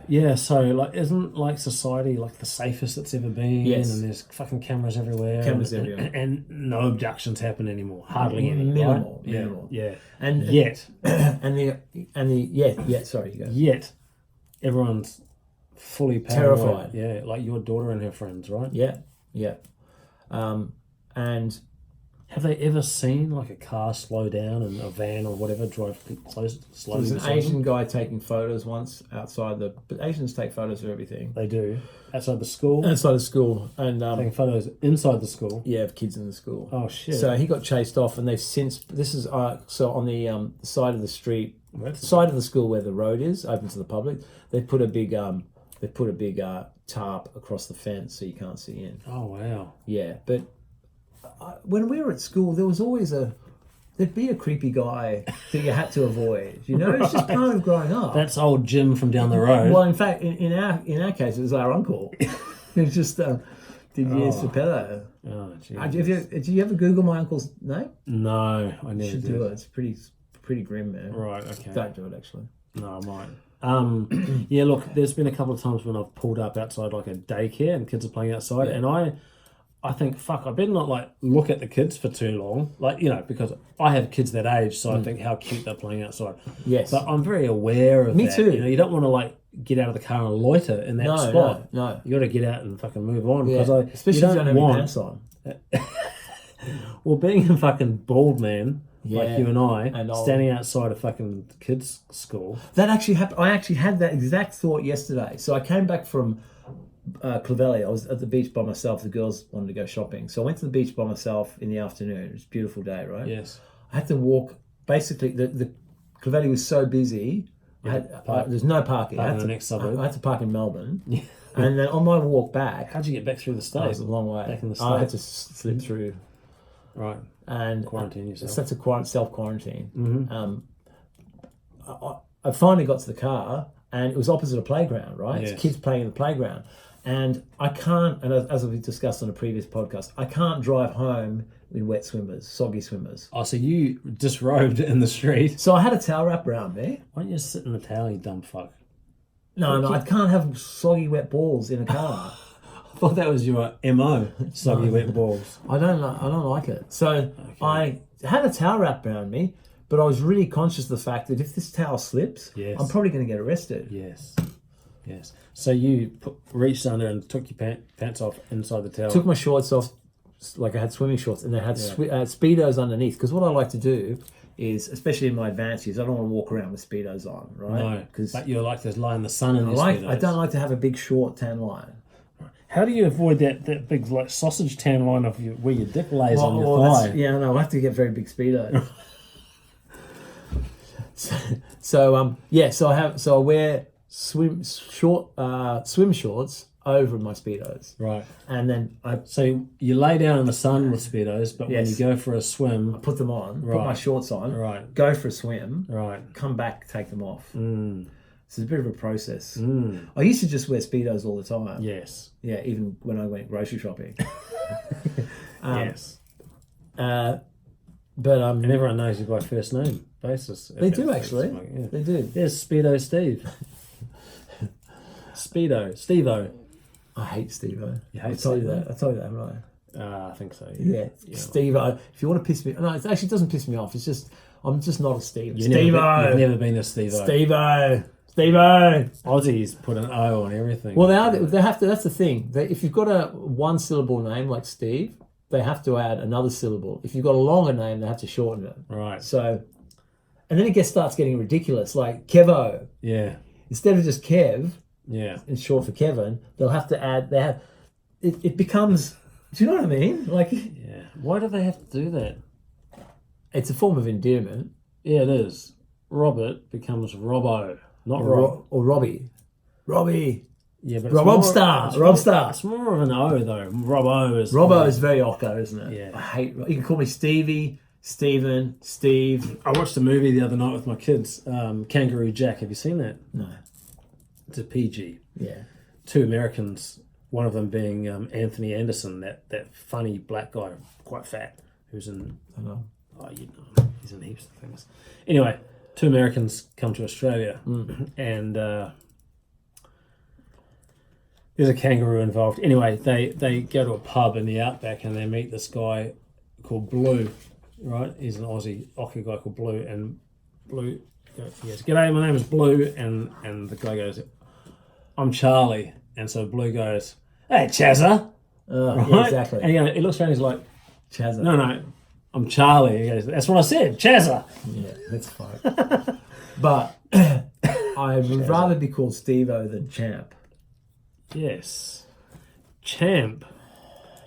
Yeah. So like, isn't like society like the safest it's ever been? Yes. And there's fucking cameras everywhere. Cameras and, everywhere. and no abductions happen anymore. Hardly any. Minimal. Right? Minimal. Yeah. And Yet. Sorry, you go. Yet, everyone's fully paranoid. Terrified. Yeah, like your daughter and her friends, right? Yeah. And have they ever seen like a car slow down and a van or whatever drive close, slowly? there's an beside Asian them? guy taking photos once outside but Asians take photos of everything. They do outside the school. Outside of school, and Taking photos inside the school. yeah, of kids in the school. Oh shit! So he got chased off, and they've since. This is so on the side of the street, That's- side of the school where the road is open to the public. They put a big tarp across the fence so you can't see in. Oh wow! Yeah, but when we were at school, there was always there'd be a creepy guy that you had to avoid. You know, it's just part of growing up. That's old Jim from down the road. Well, in fact, in our case, it was our uncle. It was just Didier Sapello. Oh Did jeez. you ever Google my uncle's name? No, I never You should did. do it. It's pretty grim, man. Right. Okay. Don't do it, actually. No, I might. Yeah, look, there's been a couple of times when I've pulled up outside like a daycare and kids are playing outside, and I think, fuck, I better not like look at the kids for too long, like, you know, because I have kids that age, so I think how cute they're playing outside. Yes. But I'm very aware of Me that. too. You know, you don't want to like get out of the car and loiter in that spot. No. You got to get out and fucking move on Yeah. because Especially if you don't have your pants on. Well, being a fucking bald man like Yeah. you and I, And old. standing outside a fucking kids' school. That actually happened. I actually had that exact thought yesterday. So I came back from Clovelly. I was at the beach by myself. The girls wanted to go shopping. So I went to the beach by myself in the afternoon. It was a beautiful day, right? Yes. I had to walk. Basically, the Clovelly was so busy. There's no parking. Park in the next suburb. I had to park in Melbourne. And then on my walk back, How'd you get back through the it state? was a long way. Back in the I had States. to slip through Right. and Quarantine yourself. So that's a self-quarantine. I finally got to the car, and it was opposite a playground, right? Yes. It's kids playing in the playground. And I can't, and as we've discussed on a previous podcast, I can't drive home in wet swimmers, soggy swimmers. Oh, so you disrobed in the street. So I had a towel wrap around me. Why don't you just sit in the towel, you dumb fuck? No, I can't have soggy wet balls in a car. I thought that was your MO, soggy wet balls. I don't like it. So I had a towel wrap around me, but I was really conscious of the fact that if this towel slips, Yes. I'm probably going to get arrested. Yes. So you reached under and took your pants off inside the towel. Took my shorts off, like I had swimming shorts, and they had Speedos underneath. Because what I like to do is, especially in my advanced years, I don't want to walk around with Speedos on, right? No, Because but you're like to lie in the sun in your Speedos. I don't like to have a big short tan line. How do you avoid that big like sausage tan line of where your dick lays on your thigh? Yeah, no, I have to get very big Speedos. So I wear swim shorts over my Speedos. Right. And then I So you lay down in the sun with Speedos, but when Yes. you go for a swim, put them on, put Right. my shorts on, Right. go for a swim, right. come back, take them off. Mm. So it's a bit of a process. Mm. I used to just wear Speedos all the time. Yes. Yeah, even when I went grocery shopping. Yes. But And everyone knows you by first name basis. they do actually. Yeah. They do. There's Speedo Steve. Speedo. Steve-O. I hate Steve-O. You hate I told you Steve-O? that. I told you that, haven't I? I think so. Yeah. Steve-O. If you want to piss me, no, it actually doesn't piss me off. It's just I'm just not a Steve. You've Steve-O. never been a Steve-O. Steve-O. Steve-O. Aussies put an O on everything. Well, they have to. That's the thing. If you've got a one syllable name like Steve, they have to add another syllable. If you've got a longer name, they have to shorten it. Right. So, and then it starts getting ridiculous. Like Kevo, Yeah. instead of just Kev, Yeah. in short for Kevin, they'll have to add. It becomes. Do you know what I mean? Like, Yeah. Why do they have to do that? it's a form of endearment. Yeah, it is. Robert becomes Robbo, not Rob. Or Robbie. Robbie. Yeah, but Robstar. Robstar. It's more of an O though. Robbo is. Robbo is very Occo, isn't it? Yeah. I hate. You can call me Stevie, Stephen, Steve. I watched a movie the other night with my kids. Kangaroo Jack. Have you seen that? No. It's a PG. Yeah. Two Americans. One of them being Anthony Anderson, that funny black guy, quite fat, who's in. I know. Oh, you know, he's in heaps of things. Anyway, two Americans come to Australia, and There's a kangaroo involved. Anyway, they go to a pub in the outback and they meet this guy called Blue, right? He's an Aussie guy called Blue, and Blue goes, "G'day, my name is Blue," and the guy goes, "I'm Charlie," and so Blue goes, "Hey, Chazza," right? Yeah, exactly. And he looks around, he's like, Chazza. No, I'm Charlie. He goes, "That's what I said, Chazza." Yeah, that's fine. But I would rather be called Steve-O than Champ. Yes, Champ,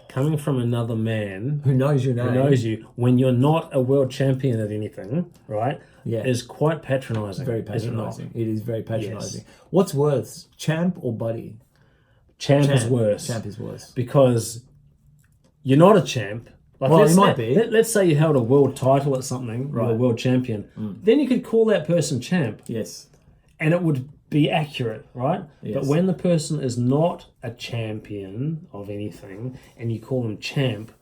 coming from another man Who knows your name? who knows you when you're not a world champion at anything, right? Yeah. Is quite patronising. Very is it not? patronising. It is very patronising. Yes. What's worse, Champ or Buddy? Champ is worse. Champ is worse. Because you're not a champ. Like, Well, you might be. Let's say you held a world title at something, you're a Right. world champion. Then you could call that person champ, Yes. and it would be accurate, right? Yes. But when the person is not a champion of anything and you call them champ,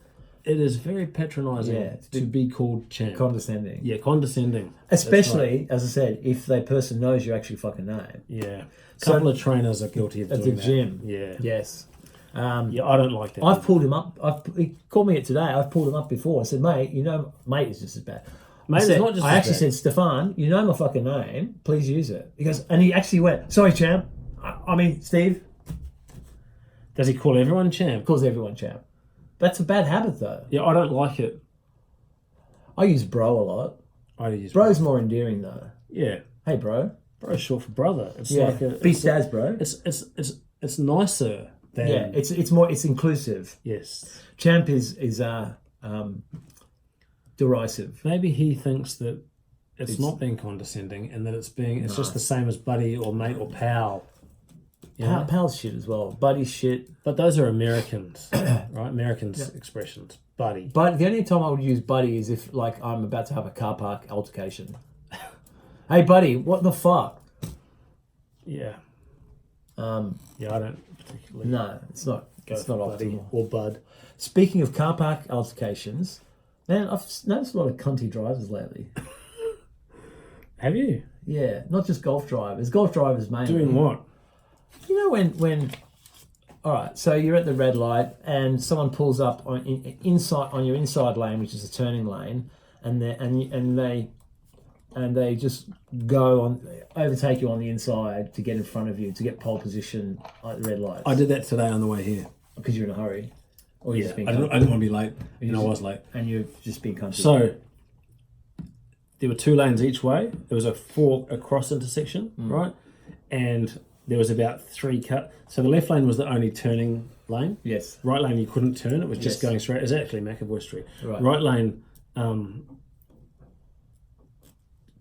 it is very patronising Yeah. to be called champ. Condescending. Yeah, condescending. Especially, as I said, if that person knows your actual fucking name. Yeah. A So- couple of trainers are guilty of At doing the that. gym. Yeah. Yes. Yeah, I don't like that. I've pulled him up. He called me it today. I've pulled him up before. I said, mate, mate is just as bad. Mate, it's not just I as actually bad. said, Stefan, you know my fucking name. Please use it. He goes, and he actually went, sorry, champ. I mean, Steve. Does he call everyone champ? Calls everyone champ. That's a bad habit, though. Yeah, I don't like it. I use bro a lot. I use Bro's more endearing, though. Yeah, Hey, bro. bro's short for brother. It's Yeah. like a Beast Daz, bro. it's nicer than Yeah, it's more, it's inclusive. yes. Champ is derisive. Maybe he thinks that it's not being condescending and that it's just the same as buddy or mate or pal. Yeah, Pal's shit as well. Buddy's shit. but those are Americans, right? Americans expressions. Buddy. But the only time I would use buddy is if, like, I'm about to have a car park altercation. Hey, buddy, what the fuck? Yeah. Yeah, I don't particularly No, it's not. It's go not for buddy optimal. or bud. Speaking of car park altercations, man, I've noticed a lot of cunty drivers lately. Have you? Yeah, not just golf drivers. Golf drivers mainly. Doing what? You know when all right, so you're at the red light and someone pulls up on your inside lane, which is a turning lane, and they just go on overtake you on the inside to get in front of you to get pole position at the red lights. I did that today on the way here. Because you're in a hurry, or you're Yeah, just being I didn't want to be late, and I was late. and you've just been country. So there were 2 lanes each way. There was a cross intersection, right? And there was about 3 cut. So the left lane was the only turning lane. yes, Right lane you couldn't turn. It was just Yes. going straight. It was actually McAvoy Street. Right. Lane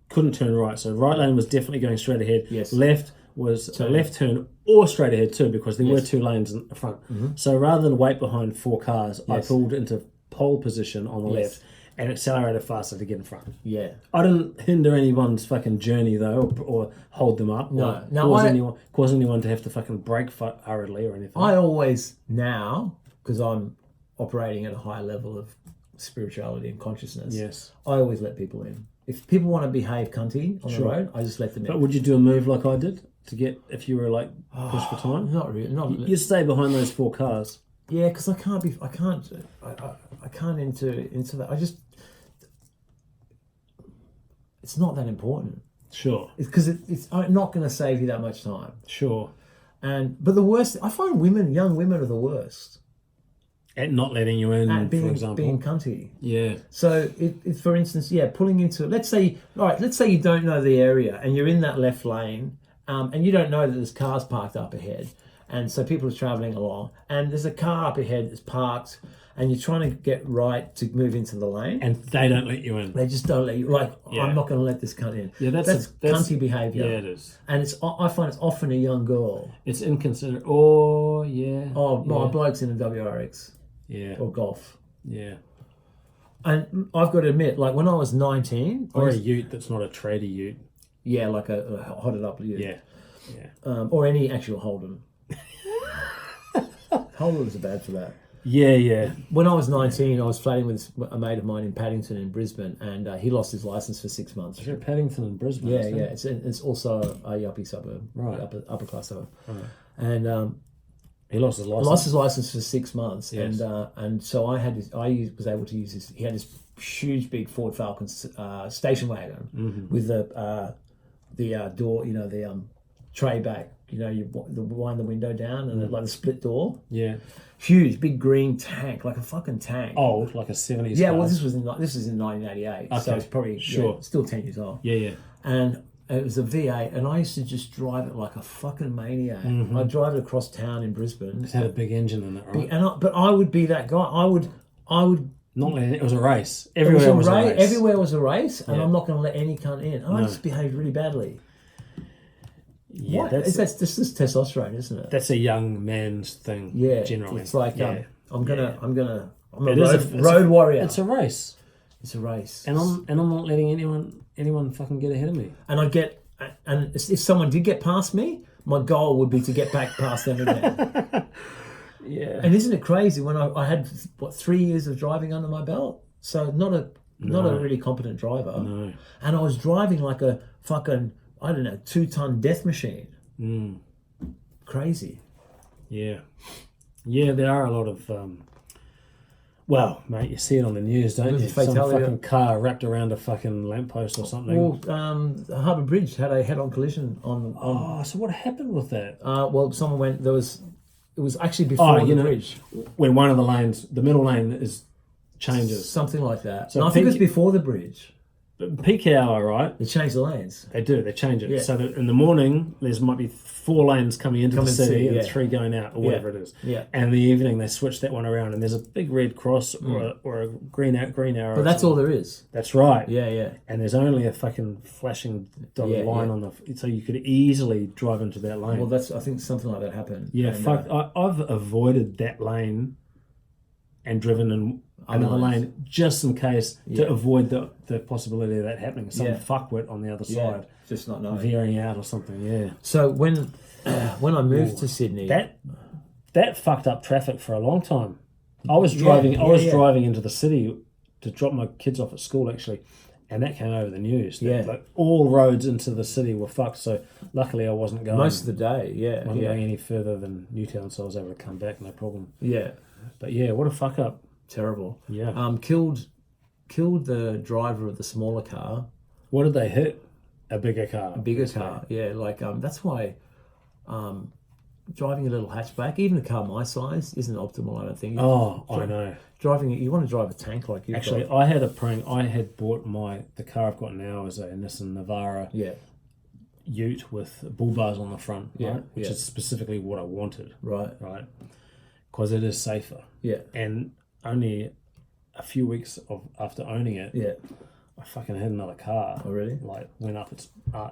couldn't turn right. So right lane was definitely going straight ahead. Yes. Left was a left turn or straight ahead too, because there were 2 lanes in the front. So rather than wait behind 4 cars, I pulled into pole position on the left and accelerated faster to get in front. yeah. I didn't hinder anyone's fucking journey though, or hold them up, No. or No, cause anyone to have to fucking brake hurriedly or anything. I always now, because I'm operating at a high level of spirituality and consciousness. Yes. I always let people in. If people want to behave cunty on the road, I just let them in. But would you do a move like I did to get if you were like pushed for time? Not really. Not You stay behind those 4 cars. yeah, because I can't into that. I just it's not that important. Sure. Because it's not going to save you that much time. Sure. But the worst, I find young women are the worst At not letting you in, at for example. being cunty. Yeah. So, it's for instance, pulling into, let's say you don't know the area and you're in that left lane, and you don't know that there's cars parked up ahead, and so people are travelling along, and there's a car up ahead that's parked, and you're trying to get right to move into the lane. And they don't let you in. They just don't let you. Like, Yeah. I'm not going to let this cunt in. Yeah, that's cunty behaviour. Yeah, it is. And I find it's often a young girl. It's inconsiderate. Oh, yeah. Oh, my yeah. bloke's in a WRX Yeah. or golf. Yeah. And I've got to admit, like when I was 19, Or a ute that's not a trader ute. yeah, like a hotted up ute. Yeah. Yeah. Or any actual Holden. Holdens are bad for that. Yeah, yeah. When I was 19, I was flatting with a mate of mine in Paddington in Brisbane, and he lost his license for 6 months. Is it Paddington and Brisbane? Yeah, isn't it? It's also a yuppie suburb, Right. upper class suburb, Right. and He lost his license. Lost his license for 6 months, Yes. and so I was able to use this. He had this huge, big Ford Falcon station wagon with the door, the tray back. You wind the window down and like the split door. Yeah. Huge, big green tank, like a fucking tank. Old, like a 70s Yeah, car. well, this is in 1988, so Okay, it's probably sure. still 10 years old. Yeah. And it was a V8, and I used to just drive it like a fucking maniac. I'd drive it across town in Brisbane. It had a big engine in it, right? But I would be that guy. I would. Not letting it was a race. Everywhere was a race. Everywhere was a race, and Yeah. I'm not going to let any cunt in. And I just behaved really badly. Yeah, What? That's just this testosterone, isn't it? that's a young man's thing. Yeah, generally. it's like yeah. I'm a It is road warrior. It's a race, It's a race, and I'm not letting anyone fucking get ahead of me. and if someone did get past me, my goal would be to get back past them again. Yeah. And isn't it crazy when I had 3 years of driving under my belt? So not a really competent driver. No. And I was driving like a fucking 2-ton death machine. Crazy. Yeah. Yeah, there are a lot of well, mate, you see it on the news, don't There's you? a Some fatality. fucking car wrapped around a fucking lamppost or something. Well, Harbour Bridge had a head-on collision on. Oh, so what happened with that? Well, someone went. It was actually before the bridge, When one of the lanes, the middle lane changes. something like that. So No, I think it was peak- before the bridge. Peak hour, right? They changed the lanes. They do. They change it. Yeah. So that in the morning, there's might be 4 lanes coming into the city and yeah. 3 going out, or whatever it is. Yeah. And in the evening, they switch that one around, and there's a big red cross or a green arrow. But that's all there is. That's right. Yeah, yeah. And there's only a fucking flashing dotted line on so you could easily drive into that lane. Well, I think something like that happened. Yeah, And, fuck. I've avoided that lane and driven in another lane just in case to avoid the possibility of that happening. Some fuckwit on the other side just not knowing. veering out or something. Yeah, So when I moved to Sydney, that fucked up traffic for a long time. I was driving. I was driving into the city to drop my kids off at school actually, and that came over the news. Like all roads into the city were fucked. So luckily, I wasn't going most of the day, wasn't going any further than Newtown, so I was able to come back no problem. yeah, But yeah, what a fuck up. terrible. Yeah. Killed the driver of the smaller car. What did they hit? A bigger car. Bigger car, yeah. Like that's why driving a little hatchback, even a car my size, isn't optimal. I don't think. I know. Driving it, you want to drive a tank like you. Actually, I had a prank. I had bought the car I've got now is a Nissan Navara Ute with bull bars on the front, right? Which is specifically what I wanted. Right. Because it is safer. Yeah. And only a few weeks after owning it, I fucking had another car. Oh, really? Like went up.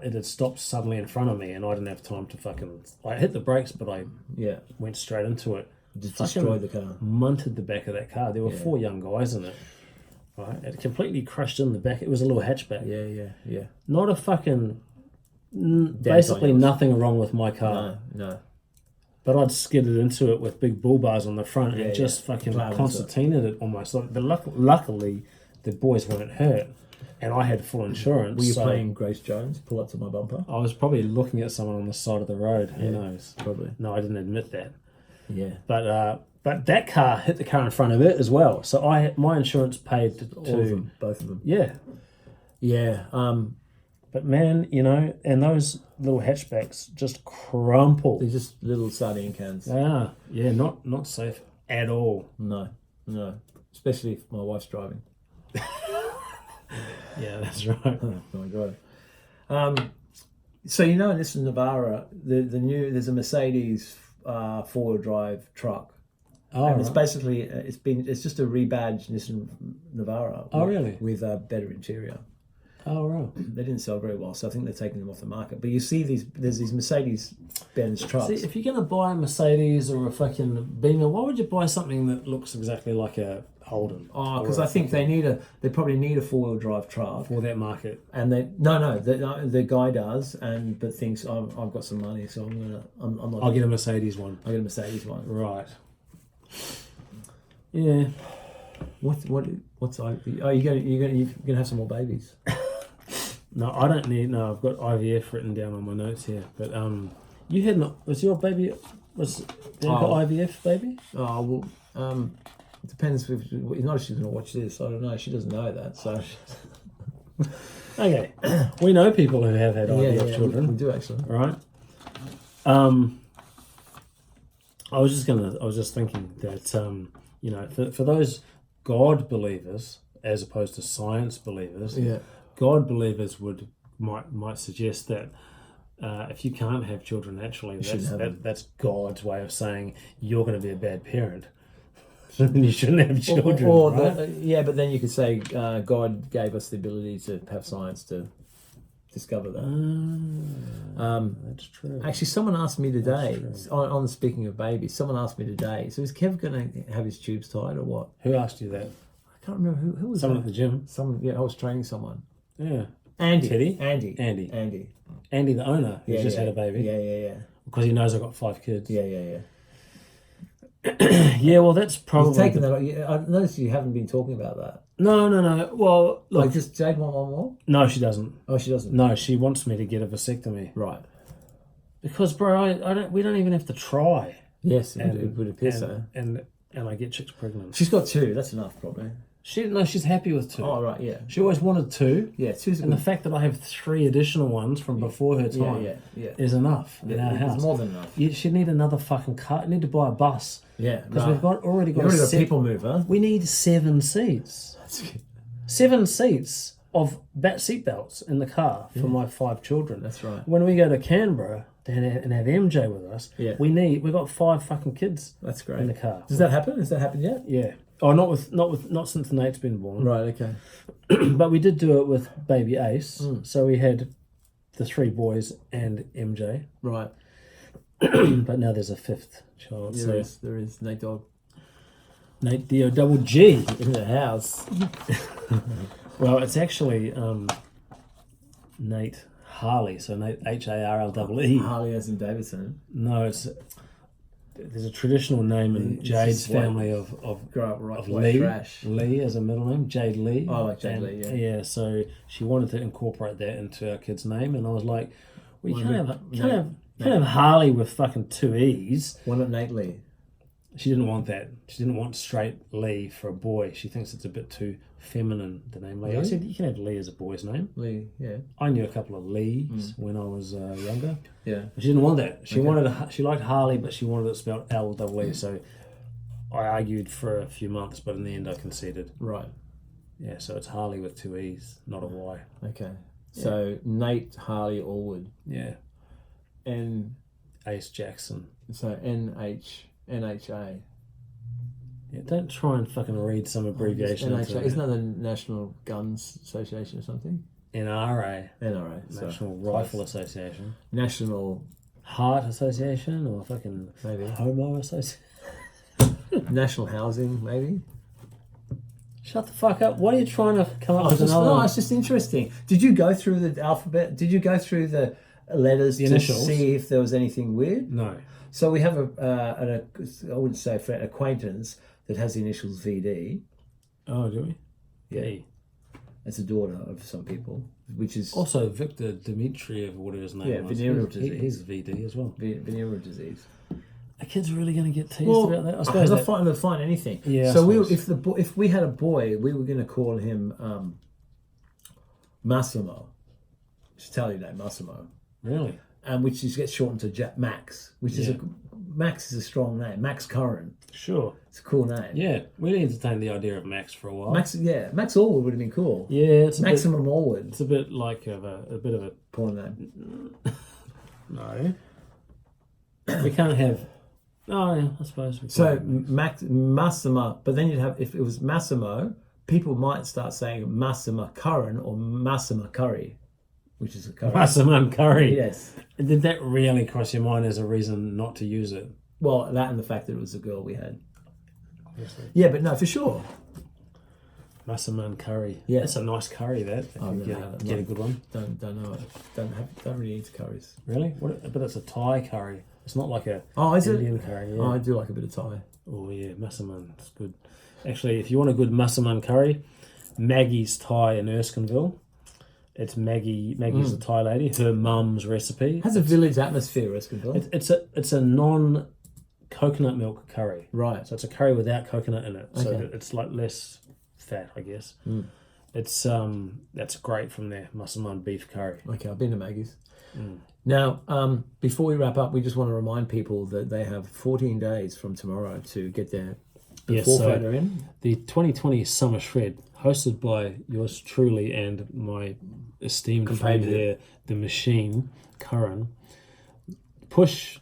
It had stopped suddenly in front of me, and I didn't have time to fucking. I hit the brakes, but I went straight into it. Just destroyed the car. Munted the back of that car. There were 4 young guys in it. Right, it completely crushed in the back. It was a little hatchback. Yeah. Not a fucking. Basically nothing wrong with my car. No. But I'd skidded into it with big bull bars on the front and just fucking concertinaed it almost. Like, luckily, the boys weren't hurt, and I had full insurance. Were you playing Grace Jones? Pull up to my bumper. I was probably looking at someone on the side of the road. Who knows? Probably. No, I didn't admit that. Yeah. But that car hit the car in front of it as well. So my insurance paid to All of them, both of them. Yeah. Yeah. But man, and those little hatchbacks just crumple. They're just little sardine cans. They are. Yeah, not safe at all. No. Especially if my wife's driving. Yeah, that's right. Oh my god. So in this Navara, there's a Mercedes 4-wheel drive truck. Oh, and it's basically it's just a rebadged Nissan Navara. Really? With a better interior. Oh, right. They didn't sell very well, so I think they're taking them off the market. But you see there's these Mercedes-Benz trucks. See, if you're going to buy a Mercedes or a fucking Beamer, why would you buy something that looks exactly like a Holden? Oh, because I think they probably need a 4-wheel drive truck For that market. And the guy does, but thinks I've got some money, so I'm not. I'll get a Mercedes one. I'll get a Mercedes one. Right. Yeah. What's you're gonna have some more babies? No, I don't need. No, I've got IVF written down on my notes here. But was your baby Was Bianca IVF baby? Oh well, it depends. If you know she's going to watch this. I don't know. She doesn't know that, so Okay, we know people who have had IVF yeah, children. we do actually. All right. I was just thinking that you know, for those God believers as opposed to science believers, Yeah. God believers might suggest that if you can't have children naturally, that's God's way of saying you're going to be a bad parent. Then you shouldn't have children. Right? But then you could say God gave us the ability to have science to discover that. That's true. Actually, someone asked me today, on speaking of babies, someone asked me today, so is Kev going to have his tubes tied or what? Who asked you that? I can't remember who was Someone that? at the gym. Someone, yeah, I was training someone. Yeah. Andy. Teddy? Andy, the owner, who's just had a baby. Yeah. Because he knows I've got 5 kids. Yeah. Yeah, well, that's probably... He's taken that. I noticed you haven't been talking about that. No. Well, look... Like, just Jade want one more? No, she doesn't. Oh, she doesn't? No, she wants me to get a vasectomy. Right. Because, bro, we don't even have to try. Yes, it would appear so. And I get chicks pregnant. She's got 2. That's enough, probably. She's happy with 2. Oh, right, yeah. She always wanted 2. Yeah, 2's And the fact that I have 3 additional ones from before her time is enough in our house. It's more than enough. She'd need another fucking car. You need to buy a bus. Yeah. Because we've already got a people mover. We need 7 seats. 7 seats of seat belts in the car for my 5 children. That's right. When we go to Canberra and have MJ with us, we've got 5 fucking kids. That's great. In the car. Does that happen? Has that happened yet? Yeah. Oh, not since Nate's been born. Right. Okay. But we did do it with baby Ace. So we had the 3 boys and MJ. Right. But now there's a 5th child. There is Nate Dog. Nate Dio double G in the house. Well, it's actually Nate Harley, so Nate HARLEE. Harley as in Davidson. No, there's a traditional name in Jade's family of Lee. Trash. Lee as a middle name, Jade Lee. Oh, like Jade Lee, yeah. Yeah, so she wanted to incorporate that into our kid's name, and I was like, well, you can't have Harley with fucking 2 E's. Why not Nate Lee? She didn't want that. She didn't want straight Lee for a boy. She thinks it's a bit too feminine, the name Lee. Really? I said, you can have Lee as a boy's name. Lee, yeah. I knew a couple of Lees when I was younger. Yeah. But she didn't want that. She liked Harley, but she wanted it spelled L-E-E. So I argued for a few months, but in the end I conceded. Right. Yeah, so it's Harley with 2 E's, not a Y. Okay. So Nate Harley Allwood. Yeah. And Ace Jackson. So NHA. Yeah, don't try and fucking read some abbreviation. NHA. Isn't that the National Guns Association or something? NRA. National National Rifle Association. National Heart Association or fucking maybe Homo Association. National Housing, maybe. Shut the fuck up. What are you trying to come up with another? No, it's just interesting. Did you go through the alphabet? Did you go through the letters to see if there was anything weird? No. So we have I wouldn't say a friend, acquaintance that has the initials VD. Oh, do we? Yeah. It's a daughter of some people, which is... Also Victor Dmitriev, whatever his name was. Venereal disease. He's VD as well. Venereal disease. Are kids really going to get teased about that? I suppose they'll find anything. Yeah. So if we had a boy, we were going to call him Massimo. It's Italian name, Massimo. Really? Which gets shortened to Max, which is Max is a strong name. Max Curran. Sure. It's a cool name. Yeah, we entertained the idea of Max for a while. Max Allwood would have been cool. Yeah, it's Maximum Allwood. It's a bit like a bit of a porn name. No, we can't have. Oh yeah, I suppose. So Massimo, but then you'd have, if it was Massimo, people might start saying Massimo Curran or Massimo Curry, which is a curry. Massimo Curry. Yes. Did that really cross your mind as a reason not to use it? Well, that and the fact that it was a girl we had. Obviously. Yeah, but no, for sure. Massimo Curry. Yeah, that's a nice curry. That get a good one. Don't know it. Don't really eat curries. Really? But it's a Thai curry. It's not like a Indian curry. Yeah. Oh, I do like a bit of Thai. Oh yeah, Massaman. It's good. Actually, if you want a good Massaman curry, Maggie's Thai in Erskineville. It's Maggie's a Thai lady. Her mum's recipe. Has a village atmosphere, Erskineville. It's a non coconut milk curry. Right. So it's a curry without coconut in it. So Okay. it's like less fat, I guess. Mm. It's that's great from there. Musselman beef curry. Okay, I've been to Maggie's. Now, before we wrap up, we just want to remind people that they have 14 days from tomorrow to get their before photo in. The 2020 Summer Shred, hosted by yours truly and my esteemed friend here, the machine, Curran. Push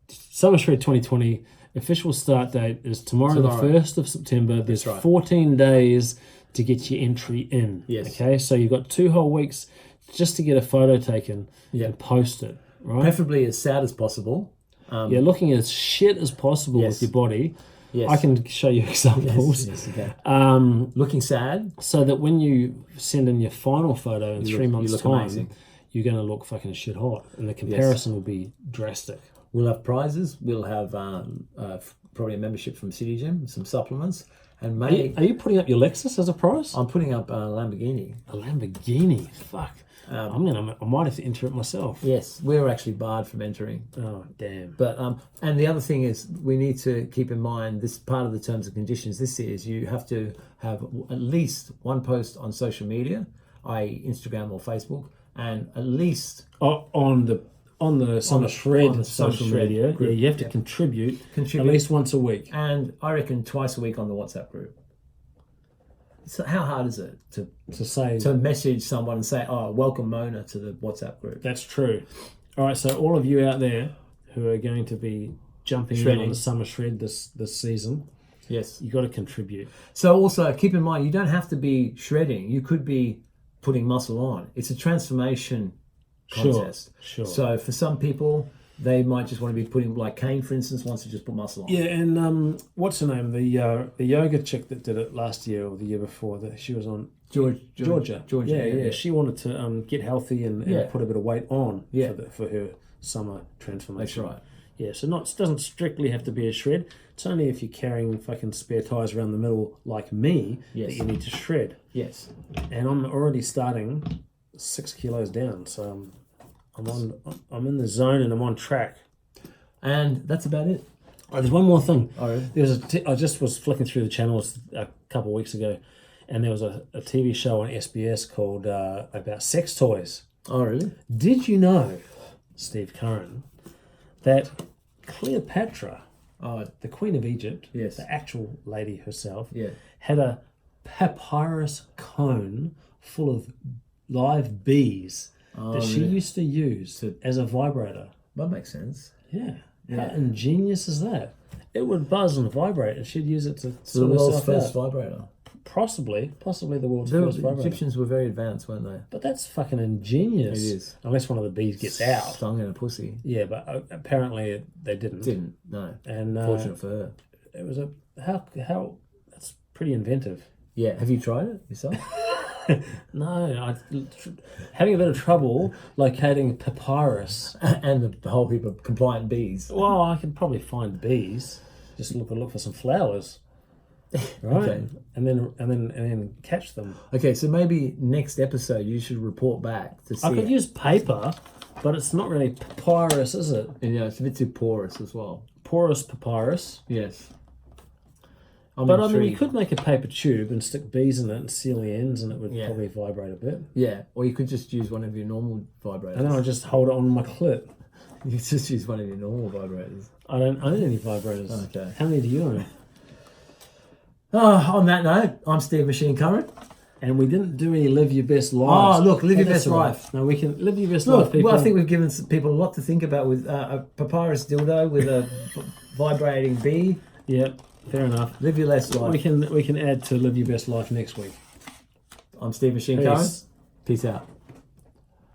Summer Shred 2020. Official start date is tomorrow. The 1st of September. There's 14 days to get your entry in. Yes. Okay, so you've got 2 whole weeks just to get a photo taken and post it. Right. Preferably as sad as possible. Looking as shit as possible with your body. Yes. I can show you examples. Yes, you can. Looking sad. So that when you send in your final photo in 3 months' time, amazing. you're going to look fucking shit hot. And the comparison will be drastic. We'll have prizes. We'll have probably a membership from City Gym, some supplements. And Are you putting up your Lexus as a prize? I'm putting up a Lamborghini. A Lamborghini? Fuck. I might have to enter it myself. Yes, we're actually barred from entering. Oh, damn. But and the other thing is, we need to keep in mind this part of the terms and conditions. This is you have to have at least one post on social media, i.e., Instagram or Facebook, and at least on the Summer Shred social media. Group. Yeah, you have to contribute at least once a week, and I reckon twice a week on the WhatsApp group. So how hard is it to message someone and say, "Oh, welcome Mona to the WhatsApp group"? That's true. All right, so all of you out there who are going to be jumping in on the Summer Shred this season, yes, you got to contribute. So also keep in mind, you don't have to be shredding. You could be putting muscle on. It's a transformation contest. Sure. So for some people, they might just want to be putting, like Kane, for instance, wants to just put muscle on. Yeah, and what's her name? The yoga chick that did it last year or the year before, that she was on Georgia. Yeah. She wanted to get healthy and put a bit of weight on for her summer transformation. That's right. Yeah, so it doesn't strictly have to be a shred. It's only if you're carrying fucking spare tires around the middle like me that you need to shred. Yes. And I'm already starting 6 kilos down, so I'm in the zone and I'm on track. And that's about it. Oh, there's one more thing. Oh, really? I just was flicking through the channels a couple of weeks ago, and there was a TV show on SBS called about sex toys. Oh, really? Did you know, Steve Curran, that Cleopatra, the Queen of Egypt, the actual lady herself, had a papyrus cone full of live bees that she used to use as a vibrator? That makes sense. Yeah. How ingenious is that? It would buzz and vibrate, and she'd use it to So the world's first vibrator. Possibly the world's first vibrator. The Egyptians were very advanced, weren't they? But that's fucking ingenious. It is. Unless one of the bees gets out. Stung in a pussy. Yeah, but apparently they didn't. No. And fortunate for her. It was how that's pretty inventive. Yeah. Have you tried it yourself? No, having a bit of trouble locating papyrus and the whole heap of compliant bees. Well, I could probably find bees. Just look for some flowers, right? Okay. And then catch them. Okay, so maybe next episode you should report back to see. I could use paper, but it's not really papyrus, is it? Yeah, it's a bit too porous as well. Porous papyrus. Yes. I mean, you could make a paper tube and stick bees in it and seal the ends, and it would probably vibrate a bit. Yeah, or you could just use one of your normal vibrators. And then I'll just hold it on my clit. You could just use one of your normal vibrators. I don't own any vibrators. Okay. How many do you own? On that note, I'm Steve Machine Curran. And we didn't do any live your best lives. Oh, look, live your best life. No, we can live your best life, people. Well, I think we've given people a lot to think about with a papyrus dildo with a vibrating bee. Yeah. Fair enough. Live your best life. We can add to live your best life next week. I'm Steve Machine Curran. Peace out.